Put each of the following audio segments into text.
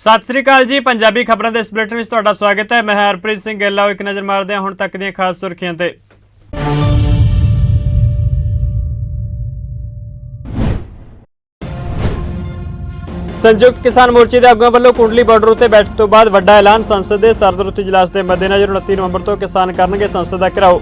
सत श्री अकाल जी। पंजाबी खबरों के इस बुलेटिन में तुहाडा स्वागत है। मैं हरप्रीत सिंह गिल। एक नज़र मारते हैं हुण तक दी खास सुर्खियां ते। संयुक्त किसान मोर्चे के आगुआं वालों कुंडली बॉर्डर उत्ते बैठक तो बाद वड्डा ऐलान। संसद के सरदरुत इजलास के मद्देनज़र 29 नवंबर तो किसान करनगे संसद का घेराव।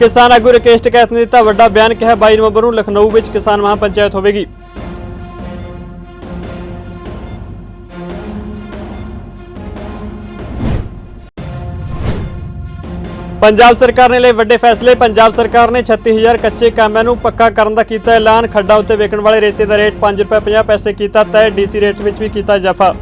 किसान आगू राकेश टिकैत ने दिता वड्डा बयान। कहा 22 नवंबर को लखनऊ में किसान महापंचायत होगी। पंजाब सरकार ने लिए वड्डे फैसले। पंजाब सरकार ने 36,000 कच्चे कामिਆਂ ਨੂੰ पक्का करने का किया ऐलान। खड्डा उत्ते वेचण वाले रेते का रेट ₹5.50 किया तय। डीसी रेट में भी किया इजाफा।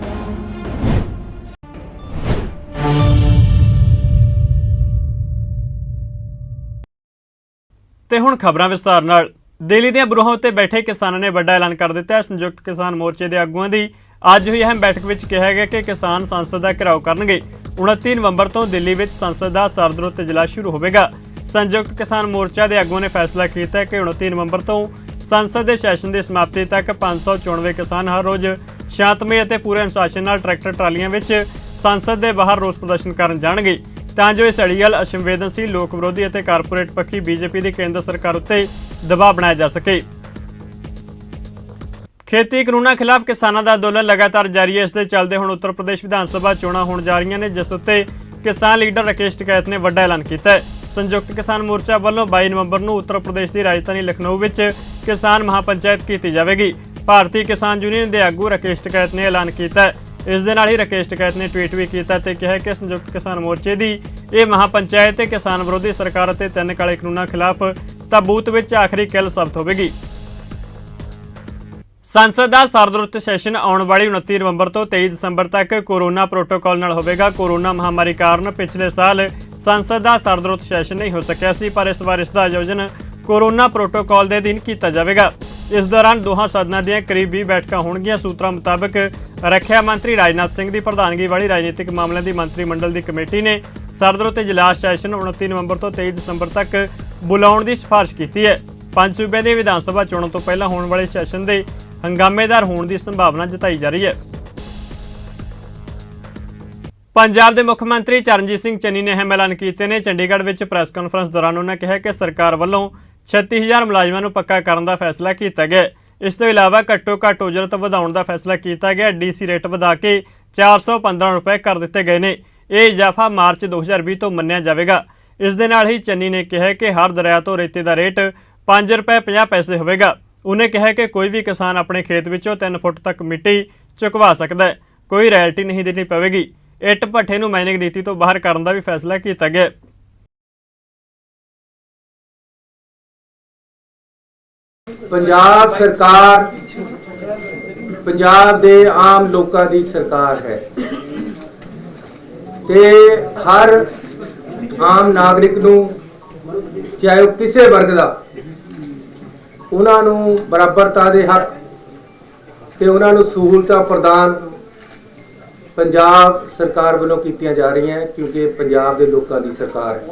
ਤੇ ਹੁਣ ਖਬਰਾਂ ਵਿਸਤਾਰ ਨਾਲ। ਦਿੱਲੀ ਦੀਆਂ ਬਰੂਹਾਂ ਉੱਤੇ ਬੈਠੇ ਕਿਸਾਨਾਂ ਨੇ ਵੱਡਾ ਐਲਾਨ ਕਰ ਦਿੱਤਾ ਹੈ। ਸੰਯੁਕਤ ਕਿਸਾਨ ਮੋਰਚੇ ਦੇ ਆਗੂਆਂ ਦੀ ਅੱਜ ਹੋਈ ਅਹਿਮ ਬੈਠਕ ਵਿੱਚ ਕਿਹਾ ਗਿਆ ਕਿ ਕਿਸਾਨ ਸੰਸਦ ਦਾ ਘਿਰਾਓ ਕਰਨਗੇ। 29 ਨਵੰਬਰ ਤੋਂ ਦਿੱਲੀ ਵਿੱਚ ਸੰਸਦ ਦਾ ਸਰਦਰੁੱਤ ਇਜਲਾਸ ਸ਼ੁਰੂ ਹੋਵੇਗਾ। ਸੰਯੁਕਤ ਕਿਸਾਨ ਮੋਰਚਾ ਦੇ ਆਗੂਆਂ ਨੇ ਫੈਸਲਾ ਕੀਤਾ ਕਿ 29 ਨਵੰਬਰ ਤੋਂ ਸੰਸਦ ਦੇ ਸੈਸ਼ਨ ਦੀ ਸਮਾਪਤੀ ਤੱਕ 594 ਕਿਸਾਨ ਹਰ ਰੋਜ਼ ਸ਼ਾਂਤਮਈ ਅਤੇ ਪੂਰੇ ਅਨੁਸ਼ਾਸਨ ਨਾਲ ਟਰੈਕਟਰ ਟਰਾਲੀਆਂ ਵਿੱਚ ਸੰਸਦ ਦੇ ਬਾਹਰ ਰੋਸ ਪ੍ਰਦਰਸ਼ਨ ਕਰਨ ਜਾਣਗੇ ਤਾਂ ਜੋ ਇਸ ਅੜੀ ਵੱਲ ਅਸੰਵੇਦਨਸ਼ੀਲ ਲੋਕ ਵਿਰੋਧੀ ਅਤੇ ਕਾਰਪੋਰੇਟ ਪੱਖੀ ਬੀਜੇਪੀ ਦੀ ਕੇਂਦਰ ਸਰਕਾਰ ਉੱਤੇ ਦਬਾਅ ਬਣਾਇਆ ਜਾ ਸਕੇ। खेती कानूनों खिलाफ किसानों का अंदोलन लगातार जारी है। इसके चलते हुण उत्तर प्रदेश विधानसभा चोणां होण जा रही ने, जिस उत्ते किसान लीडर राकेश टिकैत ने वड्डा ऐलान किया है। संयुक्त किसान मोर्चा वालों 22 नवंबर को उत्तर प्रदेश की राजधानी लखनऊ में किसान महापंचायत की जाएगी। भारतीय किसान यूनियन के आगू राकेश टिकैत ने ऐलान किया है। इस दे नाल ही राकेश टिकैत ने ट्वीट भी किया तो कहा कि संयुक्त किसान मोर्चे की यह महापंचायत किसान विरोधी सरकार और 3 काले कानूनों खिलाफ ताबूत में आखिरी किल साबित होगी। संसद का सरदरुत सैशन आने वाली 29 नवंबर तो 23 दिसंबर तक कोरोना प्रोटोकॉल नाल होगा। कोरोना महामारी कारण पिछले साल संसद का सरदरुत सैशन नहीं हो सकिया सी, पर इस बार इसका आयोजन कोरोना प्रोटोकॉल के अधीन किया जाएगा। इस दौरान दोहां सदनों दी करीब 20 बैठकां होणगियां। सूत्रों मुताबिक रक्षा मंत्री राजनाथ सिंह की प्रधानगी वाली राजनीतिक मामलों की मंत्रिमंडल की कमेटी ने सरदरुत इजलास सैशन 29 नवंबर तो 23 दिसंबर तक बुलाने की सिफारिश की है। 5 सूबे की विधानसभा चोणों तो पहला होने वाले सैशन के हंगामेदार होने की संभावना जताई जा रही है। पंजाब के मुख्य मंत्री चरणजीत सिंह चन्नी ने अहम ऐलान किए हैं। चंडीगढ़ में प्रेस कॉन्फ्रेंस दौरान उन्होंने कहा कि सरकार वालों 36,000 मुलाजमां नूं पक्का करने का फैसला किया गया। इस तो इलावा घट्टो घट्ट उजरत वधाउण का फैसला किया गया। डीसी रेट वधा के 415 रुपए कर दिए गए हैं। यह इजाफा मार्च 2020 तो मन्निया जाएगा। इस दे नाल ही चन्नी ने कहा कि हर दरिया तो रेते का रेट ₹5.50 होगा। उन्हें कहा कि कोई भी किसान अपने खेत विचों 3 फुट तक मिट्टी चुकवा सकता है। कोई रॉयल्टी नहीं देनी पवेगी। इट भट्ठे नूं माइनिंग नीति तो बाहर करने का भी फैसला किया गया। पंजाब सरकार पंजाब दे आम लोगों की सरकार है ते हर आम नागरिक नूं चाहे वह किसी वर्ग का उन्होंने बराबरता के हक ते उन्होंने सहूलतां प्रदान पंजाब सरकार वालों की जा रही हैं, क्योंकि पंजाब के लोगों की सरकार है।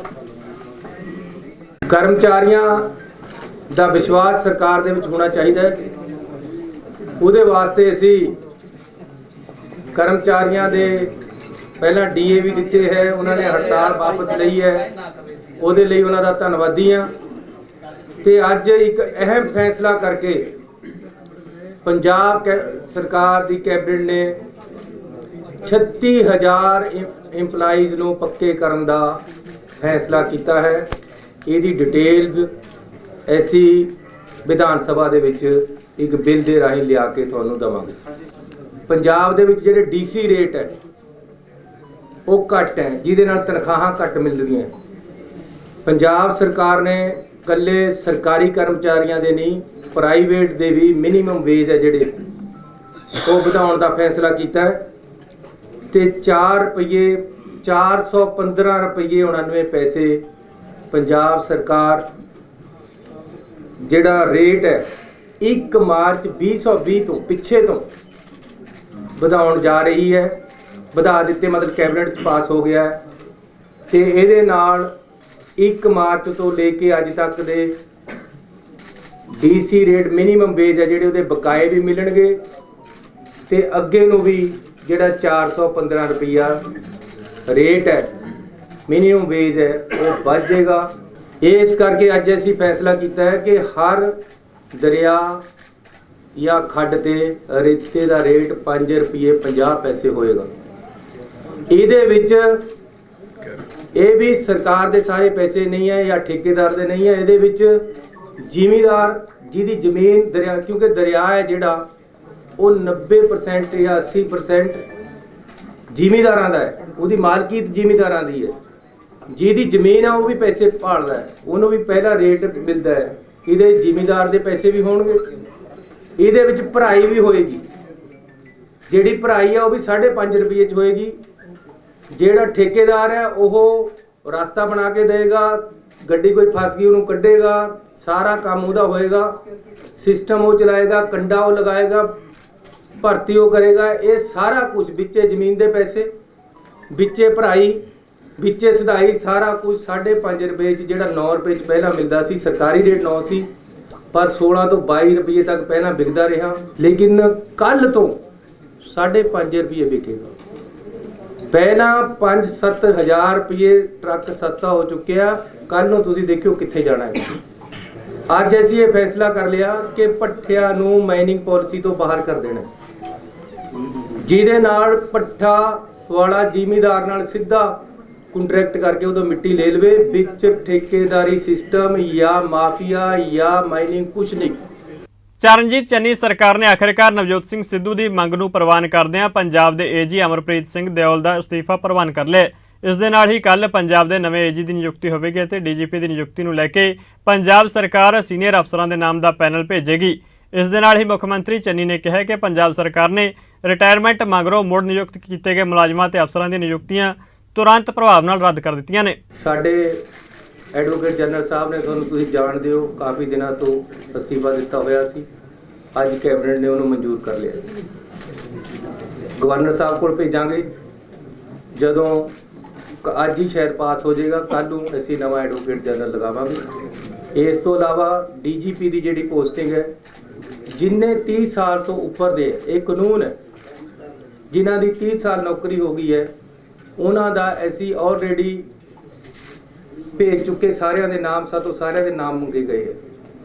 कर्मचारियों का विश्वास सरकार दे विच होना चाहिए। उहदे वास्ते असी कर्मचारियों के पहला DA भी दिते है, उन्होंने हड़ताल वापस लई है, उहदे लई उन्हां दा धन्नवादी हाँ। ते अज एक अहम फैसला करके पंजाब सरकार की कैबिनेट ने 36,000 इंपलाईज नूं पक्के करन दा फैसला किया है। इसकी डिटेल्स ऐसी विधान सभा दे विच एक बिल दे राही लिया के तुहानूं देवांगे। पंजाब दे विच जिहड़े DC रेट है वो घट है, जिहदे नाल तनख्वाहां घट मिल रही हैं। पंजाब सरकार ने कल्ले सरकारी कर्मचारियों के नहीं, प्राइवेट के भी मिनीमम वेज है जिहड़े वो वधाउण दा फैसला किया है ते ₹415.99 पंजाब सरकार जिहड़ा रेट है 1 मार्च 2020 तो पिछे तो वधाउण जा रही है। वधा दिते, मतलब कैबिनेट पास हो गया है ते इहदे नाल 1 मार्च तो लेके अज तक दे DC ਰੇਟ ਮਿਨੀਮਮ ਵੇਜ ਹੈ ਜਿਹੜੇ ਉਹਦੇ ਬਕਾਏ ਵੀ ਮਿਲਣਗੇ ਤੇ ਅੱਗੇ ਨੂੰ ਵੀ ਜਿਹੜਾ 415 ਰੁਪਈਆ ਰੇਟ ਹੈ ਮਿਨੀਮਮ ਵੇਜ ਹੈ ਉਹ ਵੱਧ ਜਾਏਗਾ। ਇਸ ਕਰਕੇ ਅੱਜ ਅਸੀਂ ਫੈਸਲਾ ਕੀਤਾ ਹੈ ਕਿ ਹਰ ਦਰਿਆ ਜਾਂ ਖੱਡ ਤੇ ਰੇਤੇ ਦਾ ਰੇਟ 5 ਰੁਪਏ 50 ਪੈਸੇ ਹੋਏਗਾ। ਇਹਦੇ ਵਿੱਚ ਇਹ ਵੀ ਸਰਕਾਰ ਦੇ ਸਾਰੇ ਪੈਸੇ ਨਹੀਂ ਹੈ ਜਾਂ ਠੇਕੇਦਾਰ ਦੇ ਨਹੀਂ ਹੈ, ਇਹਦੇ ਵਿੱਚ ਜ਼ਿਮੀਂਦਾਰ ਜਿਹਦੀ ਜ਼ਮੀਨ ਦਰਿਆ, ਕਿਉਂਕਿ ਦਰਿਆ ਹੈ ਜਿਹੜਾ ਉਹ 90% ਜਾਂ 80% ਜ਼ਿਮੀਂਦਾਰਾਂ ਦਾ ਹੈ, ਉਹਦੀ ਮਾਲਕੀਅਤ ਜ਼ਿਮੀਂਦਾਰਾਂ ਦੀ ਹੈ। ਜਿਹਦੀ ਜ਼ਮੀਨ ਆ ਉਹ ਵੀ ਪੈਸੇ ਭਾਲਦਾ ਹੈ, ਉਹਨੂੰ ਵੀ ਪਹਿਲਾ ਰੇਟ ਮਿਲਦਾ ਹੈ। ਇਹਦੇ ਜ਼ਿਮੀਂਦਾਰ ਦੇ ਪੈਸੇ ਵੀ ਹੋਣਗੇ, ਇਹਦੇ ਵਿੱਚ ਭਰਾਈ ਵੀ ਹੋਏਗੀ। ਜਿਹੜੀ ਭਰਾਈ ਆ ਉਹ ਵੀ 5.5 ਰੁਪਏ 'ਚ ਹੋਏਗੀ। ਜਿਹੜਾ ਠੇਕੇਦਾਰ ਹੈ ਉਹ ਰਸਤਾ ਬਣਾ ਕੇ ਦੇਗਾ, ਗੱਡੀ ਕੋਈ ਫਸ ਗਈ ਉਹਨੂੰ ਕੱਢੇਗਾ, ਸਾਰਾ ਕੰਮ ਉਹਦਾ ਹੋਏਗਾ, ਸਿਸਟਮ ਉਹ ਚਲਾਏਗਾ, ਕੰਡਾ ਉਹ ਲਗਾਏਗਾ, ਭਰਤੀ ਉਹ ਕਰੇਗਾ। ਇਹ ਸਾਰਾ ਕੁਝ ਵਿੱਚੇ ਜ਼ਮੀਨ ਦੇ ਪੈਸੇ, ਵਿੱਚੇ ਭਰਾਈ, ਵਿੱਚੇ ਸਦਾਈ, ਸਾਰਾ ਕੁਝ 5.5 ਰੁਪਏ 'ਚ, ਜਿਹੜਾ 9 ਰੁਪਏ 'ਚ ਪਹਿਲਾਂ ਮਿਲਦਾ ਸੀ। ਸਰਕਾਰੀ ਰੇਟ 9 ਸੀ ਪਰ 16 ਤੋਂ 22 ਰੁਪਏ ਤੱਕ ਪਹਿਲਾਂ ਵਿਕਦਾ ਰਿਹਾ, ਲੇਕਿਨ ਕੱਲ ਤੋਂ 5.5 ਰੁਪਏ ਵਿਕੇਗਾ। ਪਹਿਲਾਂ 5-7 ਹਜ਼ਾਰ ਰੁਪਏ ਟਰੱਕ ਸਸਤਾ ਹੋ ਚੁੱਕਿਆ, ਕੱਲ ਨੂੰ ਤੁਸੀਂ ਦੇਖਿਓ ਕਿੱਥੇ ਜਾਣਾ ਹੈ। ਅੱਜ ਅਸੀਂ ਇਹ ਫੈਸਲਾ ਕਰ ਲਿਆ ਕਿ ਭੱਠਿਆਂ ਨੂੰ ਮਾਈਨਿੰਗ ਪਾਲਿਸੀ ਤੋਂ ਬਾਹਰ ਕਰ ਦੇਣਾ, ਜਿਹਦੇ ਨਾਲ ਭੱਠਾ ਵਾਲਾ ਜ਼ਿਮੀਂਦਾਰ ਨਾਲ ਸਿੱਧਾ ਕੰਟਰੈਕਟ ਕਰਕੇ ਉਦੋਂ ਮਿੱਟੀ ਲੈ ਲਵੇ, ਵਿੱਚ ਠੇਕੇਦਾਰੀ ਸਿਸਟਮ ਜਾਂ ਮਾਫੀਆ ਜਾਂ ਮਾਈਨਿੰਗ ਕੁਝ ਨਹੀਂ। ਚਰਨਜੀਤ ਚੰਨੀ ਸਰਕਾਰ ਨੇ ਆਖਿਰਕਾਰ ਨਵਜੋਤ ਸਿੰਘ ਸਿੱਧੂ ਦੀ ਮੰਗ ਨੂੰ ਪ੍ਰਵਾਨ ਕਰਦਿਆਂ ਪੰਜਾਬ ਦੇ AG ਅਮਰਪ੍ਰੀਤ ਸਿੰਘ ਦਿਓਲ ਦਾ ਅਸਤੀਫਾ ਪ੍ਰਵਾਨ ਕਰ ਲਿਆ। ਇਸ ਦੇ ਨਾਲ ਹੀ ਕੱਲ ਪੰਜਾਬ ਦੇ ਨਵੇਂ AG ਦੀ ਨਿਯੁਕਤੀ ਹੋਵੇਗੀ ਅਤੇ DGP ਦੀ ਨਿਯੁਕਤੀ ਨੂੰ ਲੈ ਕੇ ਪੰਜਾਬ ਸਰਕਾਰ ਸੀਨੀਅਰ ਅਫਸਰਾਂ ਦੇ ਨਾਮ ਦਾ ਪੈਨਲ ਭੇਜੇਗੀ। ਇਸ ਦੇ ਨਾਲ ਹੀ ਮੁੱਖ ਮੰਤਰੀ ਚੰਨੀ ਨੇ ਕਿਹਾ ਕਿ ਪੰਜਾਬ ਸਰਕਾਰ ਨੇ ਰਿਟਾਇਰਮੈਂਟ ਮਗਰੋਂ ਮੁੜ ਨਿਯੁਕਤ ਕੀਤੇ ਗਏ ਮੁਲਾਜ਼ਮਾਂ ਤੇ ਅਫਸਰਾਂ ਦੀਆਂ ਨਿਯੁਕਤੀਆਂ ਤੁਰੰਤ ਪ੍ਰਭਾਵ ਨਾਲ ਰੱਦ ਕਰ ਦਿੱਤੀਆਂ ਨੇ। ਸਾਡੇ ਐਡਵੋਕੇਟ ਜਨਰਲ ਸਾਹਿਬ ਨੇ, ਤੁਹਾਨੂੰ ਤੁਸੀਂ ਜਾਣਦੇ ਹੋ, ਕਾਫੀ ਦਿਨਾਂ ਤੋਂ ਅਸਤੀਫਾ ਦਿੱਤਾ ਹੋਇਆ ਸੀ। ਅੱਜ ਕੈਬਨਿਟ ਨੇ ਉਹਨੂੰ ਮਨਜ਼ੂਰ ਕਰ ਲਿਆ। ਗਵਰਨਰ ਸਾਹਿਬ ਕੋਲ ਭੇਜਾਂਗੇ, ਜਦੋਂ ਅੱਜ ਹੀ ਸ਼ਾਇਦ ਪਾਸ ਹੋ ਜਾਏਗਾ, ਕੱਲ੍ਹ ਨੂੰ ਅਸੀਂ ਨਵਾਂ ਐਡਵੋਕੇਟ ਜਨਰਲ ਲਗਾਵਾਂਗੇ। ਇਸ ਤੋਂ ਇਲਾਵਾ DGP ਦੀ ਜਿਹੜੀ ਪੋਸਟਿੰਗ ਹੈ, ਜਿੰਨੇ 30 ਸਾਲ ਤੋਂ ਉੱਪਰ ਦੇ, ਇਹ ਕਾਨੂੰਨ ਹੈ, ਜਿਨ੍ਹਾਂ ਦੀ 30 ਸਾਲ ਨੌਕਰੀ ਹੋ ਗਈ ਹੈ, ਉਹਨਾਂ ਦਾ ਅਸੀਂ ਆਲਰੇਡੀ ਭੇਜ ਚੁੱਕੇ ਸਾਰਿਆਂ ਦੇ ਨਾਮ, ਸਾਤੋਂ ਸਾਰਿਆਂ ਦੇ ਨਾਮ ਮੰਗੇ ਗਏ ਹੈ।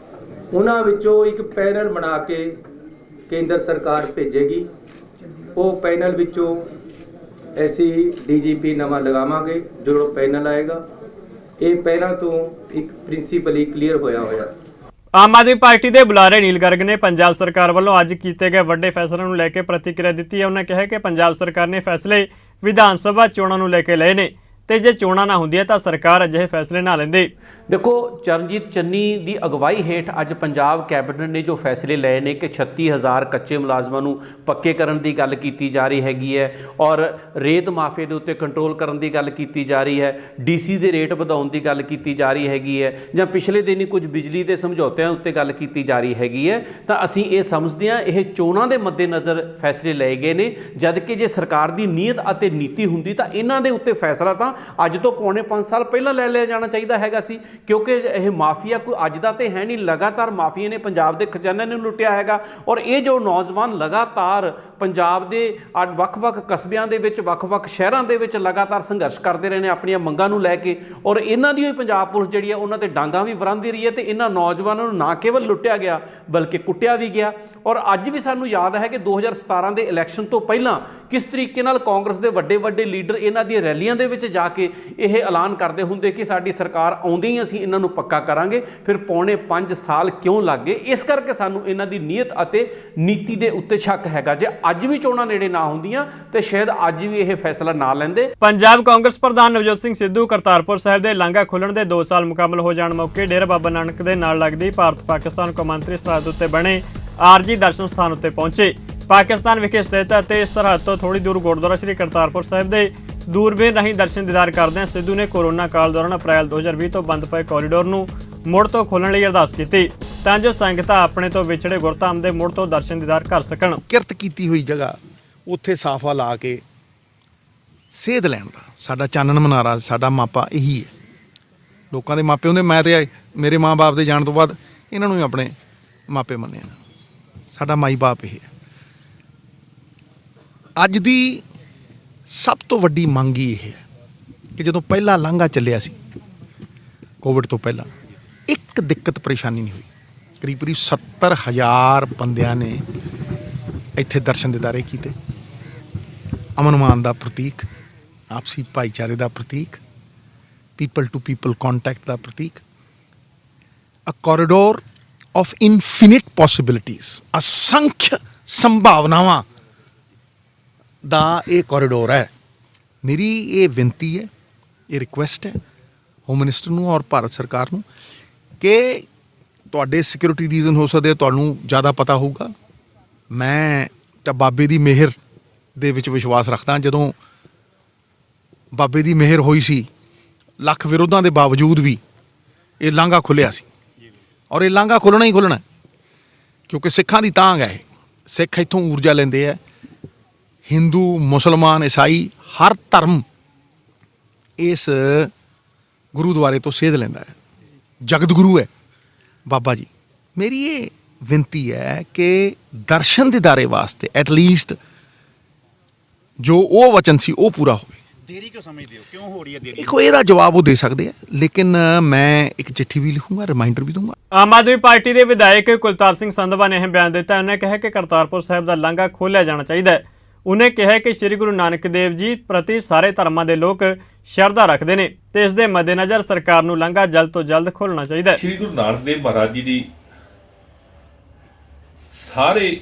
ਉਹਨਾਂ ਵਿੱਚੋਂ ਇੱਕ ਪੈਨਲ ਬਣਾ ਕੇ ਕੇਂਦਰ ਸਰਕਾਰ ਭੇਜੇਗੀ। ਉਹ ਪੈਨਲ ਵਿੱਚੋਂ ਅਸੀਂ DGP ਨਵਾਂ ਲਗਾਵਾਂਗੇ। ਜੋ ਪੈਨਲ ਆਏਗਾ ਇਹ ਪਹਿਲਾਂ ਤੋਂ ਇੱਕ ਪ੍ਰਿੰਸੀਪਲੀ ਕਲੀਅਰ ਹੋਇਆ। ਆਮ ਆਦਮੀ ਪਾਰਟੀ ਦੇ ਬੁਲਾਰੇ ਨੀਲ ਗਰਗ ਨੇ ਪੰਜਾਬ ਸਰਕਾਰ ਵੱਲੋਂ ਅੱਜ ਕੀਤੇ ਗਏ ਵੱਡੇ ਫੈਸਲੇ ਨੂੰ ਲੈ ਕੇ ਪ੍ਰਤੀਕਿਰਿਆ ਦਿੱਤੀ ਹੈ। ਉਹਨਾਂ ਕਿਹਾ ਕਿ ਪੰਜਾਬ ਸਰਕਾਰ ਨੇ ਫੈਸਲੇ ਵਿਧਾਨ ਸਭਾ ਚੋਣਾਂ ਨੂੰ ਲੈ ਕੇ ਲਏ ਨੇ ਤੇ ਜੇ ਚੋਣਾਂ ਨਾ ਹੁੰਦੀਆਂ ਤਾਂ ਸਰਕਾਰ ਅਜਿਹੇ ਫੈਸਲੇ ਨਾ ਲੈਂਦੀ। ਦੇਖੋ, ਚਰਨਜੀਤ ਚੰਨੀ ਦੀ ਅਗਵਾਈ ਹੇਠ ਅੱਜ ਪੰਜਾਬ ਕੈਬਨਿਟ ਨੇ ਜੋ ਫੈਸਲੇ ਲਏ ਨੇ ਕਿ 36,000 ਕੱਚੇ ਮੁਲਾਜ਼ਮਾਂ ਨੂੰ ਪੱਕੇ ਕਰਨ ਦੀ ਗੱਲ ਕੀਤੀ ਜਾ ਰਹੀ ਹੈਗੀ ਹੈ ਔਰ ਰੇਤ ਮਾਫੀਆ ਦੇ ਉੱਤੇ ਕੰਟਰੋਲ ਕਰਨ ਦੀ ਗੱਲ ਕੀਤੀ ਜਾ ਰਹੀ ਹੈ, DC ਦੇ ਰੇਟ ਵਧਾਉਣ ਦੀ ਗੱਲ ਕੀਤੀ ਜਾ ਰਹੀ ਹੈਗੀ ਹੈ, ਜਾਂ ਪਿਛਲੇ ਦਿਨੀ ਕੁਝ ਬਿਜਲੀ ਦੇ ਸਮਝੌਤਿਆਂ ਉੱਤੇ ਗੱਲ ਕੀਤੀ ਜਾ ਰਹੀ ਹੈਗੀ ਹੈ, ਤਾਂ ਅਸੀਂ ਇਹ ਸਮਝਦੇ ਹਾਂ ਇਹ ਚੋਣਾਂ ਦੇ ਮੱਦੇਨਜ਼ਰ ਫੈਸਲੇ ਲਏ ਗਏ ਨੇ। ਜਦ ਕਿ ਜੇ ਸਰਕਾਰ ਦੀ ਨੀਅਤ ਅਤੇ ਨੀਤੀ ਹੁੰਦੀ ਤਾਂ ਇਹਨਾਂ ਦੇ ਉੱਤੇ ਫੈਸਲਾ ਤਾਂ ਅੱਜ ਤੋਂ ਪੌਣੇ 5 ਸਾਲ ਪਹਿਲਾਂ ਲੈ ਲਿਆ ਜਾਣਾ ਚਾਹੀਦਾ ਹੈਗਾ ਸੀ, ਕਿਉਂਕਿ ਇਹ ਮਾਫੀਆ ਕੋਈ ਅੱਜ ਦਾ ਤੇ ਹੈ ਨਹੀਂ। ਲਗਾਤਾਰ ਮਾਫੀਆ ਨੇ ਪੰਜਾਬ ਦੇ ਖਜ਼ਾਨੇ ਨੂੰ ਲੁੱਟਿਆ ਹੈਗਾ ਔਰ ਇਹ ਜੋ ਨੌਜਵਾਨ ਲਗਾਤਾਰ ਪੰਜਾਬ ਦੇ ਵੱਖ-ਵੱਖ ਕਸਬਿਆਂ ਦੇ ਵਿੱਚ, ਵੱਖ-ਵੱਖ ਸ਼ਹਿਰਾਂ ਦੇ ਵਿੱਚ ਲਗਾਤਾਰ ਸੰਘਰਸ਼ ਕਰਦੇ ਰਹੇ ਨੇ ਆਪਣੀਆਂ ਮੰਗਾਂ ਨੂੰ ਲੈ ਕੇ, ਔਰ ਇਹਨਾਂ ਦੀ ਹੀ ਪੰਜਾਬ ਪੁਲਿਸ ਜਿਹੜੀ ਹੈ ਉਹਨਾਂ ਤੇ ਡਾਂਗਾਂ ਵੀ ਵਰਾਂਦੀ ਰਹੀ ਹੈ ਤੇ ਇਹਨਾਂ ਨੌਜਵਾਨਾਂ ਨੂੰ ਨਾ ਕੇਵਲ ਲੁੱਟਿਆ ਗਿਆ ਬਲਕਿ ਕੁੱਟਿਆ ਵੀ ਗਿਆ। ਔਰ ਅੱਜ ਵੀ ਸਾਨੂੰ ਯਾਦ ਹੈ ਕਿ 2017 ਦੇ ਇਲੈਕਸ਼ਨ ਤੋਂ ਪਹਿਲਾਂ ਕਿਸ ਤਰੀਕੇ ਨਾਲ ਕਾਂਗਰਸ ਦੇ ਵੱਡੇ ਲੀਡਰ ਇਹਨਾਂ ਦੀਆਂ ਰੈਲੀਆਂ ਦੇ ਵਿੱਚ ਜਾ ਕੇ ਇਹ ਐਲਾਨ ਕਰਦੇ ਹੁੰਦੇ ਕਿ ਸਾਡੀ ਸਰਕਾਰ ਆਉਂਦੇ ਹੀ ਅਸੀਂ ਇਹਨਾਂ ਨੂੰ ਪੱਕਾ ਕਰਾਂਗੇ। ਫਿਰ ਪੌਣੇ 5 ਸਾਲ ਕਿਉਂ ਲੱਗ ਗਏ? ਇਸ ਕਰਕੇ ਸਾਨੂੰ ਇਹਨਾਂ ਦੀ ਨੀਅਤ ਅਤੇ ਨੀਤੀ ਦੇ ਉੱਤੇ ਸ਼ੱਕ ਹੈਗਾ। ਜੇ ਅੱਜ ਵੀ ਚੋਣਾਂ ਨੇੜੇ ਨਾ ਹੁੰਦੀਆਂ ਤੇ ਸ਼ਾਇਦ ਅੱਜ ਵੀ ਇਹ ਫੈਸਲਾ ਨਾ ਲੈਂਦੇ। ਪੰਜਾਬ ਕਾਂਗਰਸ ਪ੍ਰਧਾਨ ਨਵਜੋਤ ਸਿੰਘ ਸਿੱਧੂ ਕਰਤਾਰਪੁਰ ਸਾਹਿਬ ਦੇ ਲਾਂਘਾ ਖੁੱਲ੍ਹਣ ਦੇ 2 ਸਾਲ ਮੁਕੰਮਲ ਹੋ ਜਾਣ ਮੌਕੇ ਡੇਰਾ ਬਾਬਾ ਨਾਨਕ ਦੇ ਨਾਲ ਲੱਗਦੀ ਭਾਰਤ ਪਾਕਿਸਤਾਨ ਕੌਮਾਂਤਰੀ ਸਰਹੱਦ ਉੱਤੇ ਬਣੇ ਆਰਜੀ ਦਰਸ਼ਨ ਸਥਾਨ ਉੱਤੇ ਪਹੁੰਚੇ। ਪਾਕਿਸਤਾਨ ਵਿਖੇ ਸਥਿਤ ਅਤੇ ਇਸ ਸਰਹੱਦ ਤੋਂ ਥੋੜੀ ਦੂਰ ਗੁਰਦੁਆਰਾ ਸ੍ਰੀ ਕਰਤਾਰਪੁਰ ਸਾਹਿਬ ਦੇ ਦੂਰਬੀਨ ਰਾਹੀਂ ਦਰਸ਼ਨ ਦੀਦਾਰ ਕਰਦਿਆਂ ਸਿੱਧੂ ਨੇ ਕੋਰੋਨਾ ਕਾਲ ਦੌਰਾਨ ਅਪ੍ਰੈਲ 2020 ਤੋਂ ਬੰਦ ਪਏ ਕੋਰੀਡੋਰ ਨੂੰ ਮੁੜ ਤੋਂ ਖੋਲ੍ਹਣ ਲਈ ਅਰਦਾਸ ਕੀਤੀ ਤਾਂ ਜੋ ਸੰਗਤਾਂ ਆਪਣੇ ਤੋਂ ਵਿਛੜੇ ਗੁਰਧਾਮ ਦੇ ਮੁੜ ਤੋਂ ਦਰਸ਼ਨ ਦੀਦਾਰ ਕਰ ਸਕਣ। ਕਿਰਤ ਕੀਤੀ ਹੋਈ ਜਗ੍ਹਾ ਉੱਥੇ ਸਾਫਾ ਲਾ ਕੇ ਸੇਧ ਲੈਣ ਦਾ ਸਾਡਾ ਚਾਨਣ ਮਨਾਰਾ, ਸਾਡਾ ਮਾਪਾ ਇਹੀ ਹੈ। ਲੋਕਾਂ ਦੇ ਮਾਪੇ ਹੁੰਦੇ, ਮੈਂ ਤੇ ਮੇਰੇ ਮਾਂ-ਬਾਪ ਦੇ ਜਾਣ ਤੋਂ ਬਾਅਦ ਇਹਨਾਂ ਨੂੰ ਹੀ ਆਪਣੇ ਮਾਪੇ ਮੰਨੇ ਆ, ਸਾਡਾ ਮਾਈ ਬਾਪ ਇਹ ਹੈ। ਅੱਜ ਦੀ ਸਭ ਤੋਂ ਵੱਡੀ ਮੰਗ ਹੀ ਇਹ ਹੈ ਕਿ ਜਦੋਂ ਪਹਿਲਾ ਲਾਂਘਾ ਚੱਲਿਆ ਸੀ ਕੋਵਿਡ ਤੋਂ ਪਹਿਲਾਂ, ਇੱਕ ਦਿੱਕਤ ਪਰੇਸ਼ਾਨੀ ਨਹੀਂ ਹੋਈ। ਕਰੀਬ 70,000 ਬੰਦਿਆਂ ਨੇ ਇੱਥੇ ਦਰਸ਼ਨ ਦਿਦਾਰੇ ਕੀਤੇ। ਅਮਨ ਮਾਨ ਦਾ ਪ੍ਰਤੀਕ, ਆਪਸੀ ਭਾਈਚਾਰੇ ਦਾ ਪ੍ਰਤੀਕ, ਪੀਪਲ ਟੂ ਪੀਪਲ ਕੰਟੈਕਟ ਦਾ ਪ੍ਰਤੀਕ, ਅ ਕੋਰੀਡੋਰ ਆਫ ਇਨਫਿਨਿਟ ਪੋਸਿਬਿਲਿਟੀਜ਼, ਅਸੰਖ ਸੰਭਾਵਨਾਵਾਂ ਦਾ ਇਹ ਕੋਰੀਡੋਰ ਹੈ। ਮੇਰੀ ਇਹ ਬੇਨਤੀ ਹੈ, ਇਹ ਰਿਕੁਐਸਟ ਹੈ ਹੋਮ ਮਿਨਿਸਟਰ ਨੂੰ ਔਰ ਭਾਰਤ ਸਰਕਾਰ ਨੂੰ ਕਿ ਤੁਹਾਡੇ ਸਿਕਿਉਰਿਟੀ ਰੀਜ਼ਨ ਹੋ ਸਕਦੇ, ਤੁਹਾਨੂੰ ਜ਼ਿਆਦਾ ਪਤਾ ਹੋਊਗਾ। ਮੈਂ ਤਾਂ ਬਾਬੇ ਦੀ ਮਿਹਰ ਦੇ ਵਿੱਚ ਵਿਸ਼ਵਾਸ ਰੱਖਦਾ। ਜਦੋਂ ਬਾਬੇ ਦੀ ਮਿਹਰ ਹੋਈ ਸੀ, ਲੱਖ ਵਿਰੋਧਾਂ ਦੇ ਬਾਵਜੂਦ ਵੀ ਇਹ ਲਾਂਘਾ ਖੁੱਲਿਆ ਸੀ, ਔਰ ਇਹ ਲਾਂਘਾ ਖੁੱਲਣਾ ਹੀ ਖੁੱਲਣਾ, ਕਿਉਂਕਿ ਸਿੱਖਾਂ ਦੀ ਤਾਂਘ ਹੈ ਇਹ। ਸਿੱਖ ਇੱਥੋਂ ਊਰਜਾ ਲੈਂਦੇ ਹੈ। ਹਿੰਦੂ, ਮੁਸਲਮਾਨ, ਈਸਾਈ, ਹਰ ਧਰਮ ਇਸ ਗੁਰੂਦੁਆਰੇ ਤੋਂ ਸੇਧ ਲੈਂਦਾ ਹੈ। ਜਗਤ ਗੁਰੂ ਹੈ ਬਾਬਾ ਜੀ। ਮੇਰੀ ਇਹ ਬੇਨਤੀ ਹੈ ਕਿ ਦਰਸ਼ਨ ਦਿਦਾਰੇ ਵਾਸਤੇ ਐਟਲੀਸਟ ਜੋ ਉਹ ਵਚਨ ਸੀ ਉਹ ਪੂਰਾ ਹੋਵੇ। ਦੇਰੀ ਕਿਉਂ ਸਮਝਦੇ ਹੋ, ਕਿਉਂ ਹੋ ਰਹੀ ਹੈ ਦੇਰੀ? ਦੇਖੋ, ਇਹਦਾ ਜਵਾਬ ਉਹ ਦੇ ਸਕਦੇ ਆ, ਲੇਕਿਨ ਮੈਂ ਇੱਕ ਚਿੱਠੀ ਵੀ ਲਿਖੂੰਗਾ, ਰਿਮਾਈਂਡਰ ਵੀ ਦੂੰਗਾ। ਆਮ ਆਦਮੀ ਪਾਰਟੀ ਦੇ ਵਿਧਾਇਕ ਕੁਲਤਾਰ ਸਿੰਘ ਸੰਧਵਾ ਨੇ ਇਹ ਬਿਆਨ ਦਿੱਤਾ। ਉਹਨੇ ਕਿਹਾ ਕਿ ਕਰਤਾਰਪੁਰ ਸਾਹਿਬ ਦਾ ਲਾਂਘਾ ਖੋਲ੍ਹਿਆ ਜਾਣਾ ਚਾਹੀਦਾ ਹੈ। ਉਹਨੇ ਕਿਹਾ ਕਿ ਸ੍ਰੀ ਗੁਰੂ ਨਾਨਕ ਦੇਵ ਜੀ ਪ੍ਰਤੀ ਸਾਰੇ ਧਰਮਾਂ ਦੇ ਲੋਕ ਸ਼ਰਧਾ ਰੱਖਦੇ ਨੇ ਤੇ ਇਸ ਦੇ ਮੱਦੇਨਜ਼ਰ ਸਰਕਾਰ ਨੂੰ ਲਾਂਘਾ ਜਲਦ ਤੋਂ ਜਲਦ ਖੋਲ੍ਹਣਾ ਚਾਹੀਦਾ ਹੈ। ਸ੍ਰੀ ਗੁਰੂ ਨਾਨਕ ਦੇਵ ਮਹਾਰਾਜ ਜੀ ਦੀ ਸਾਰੇ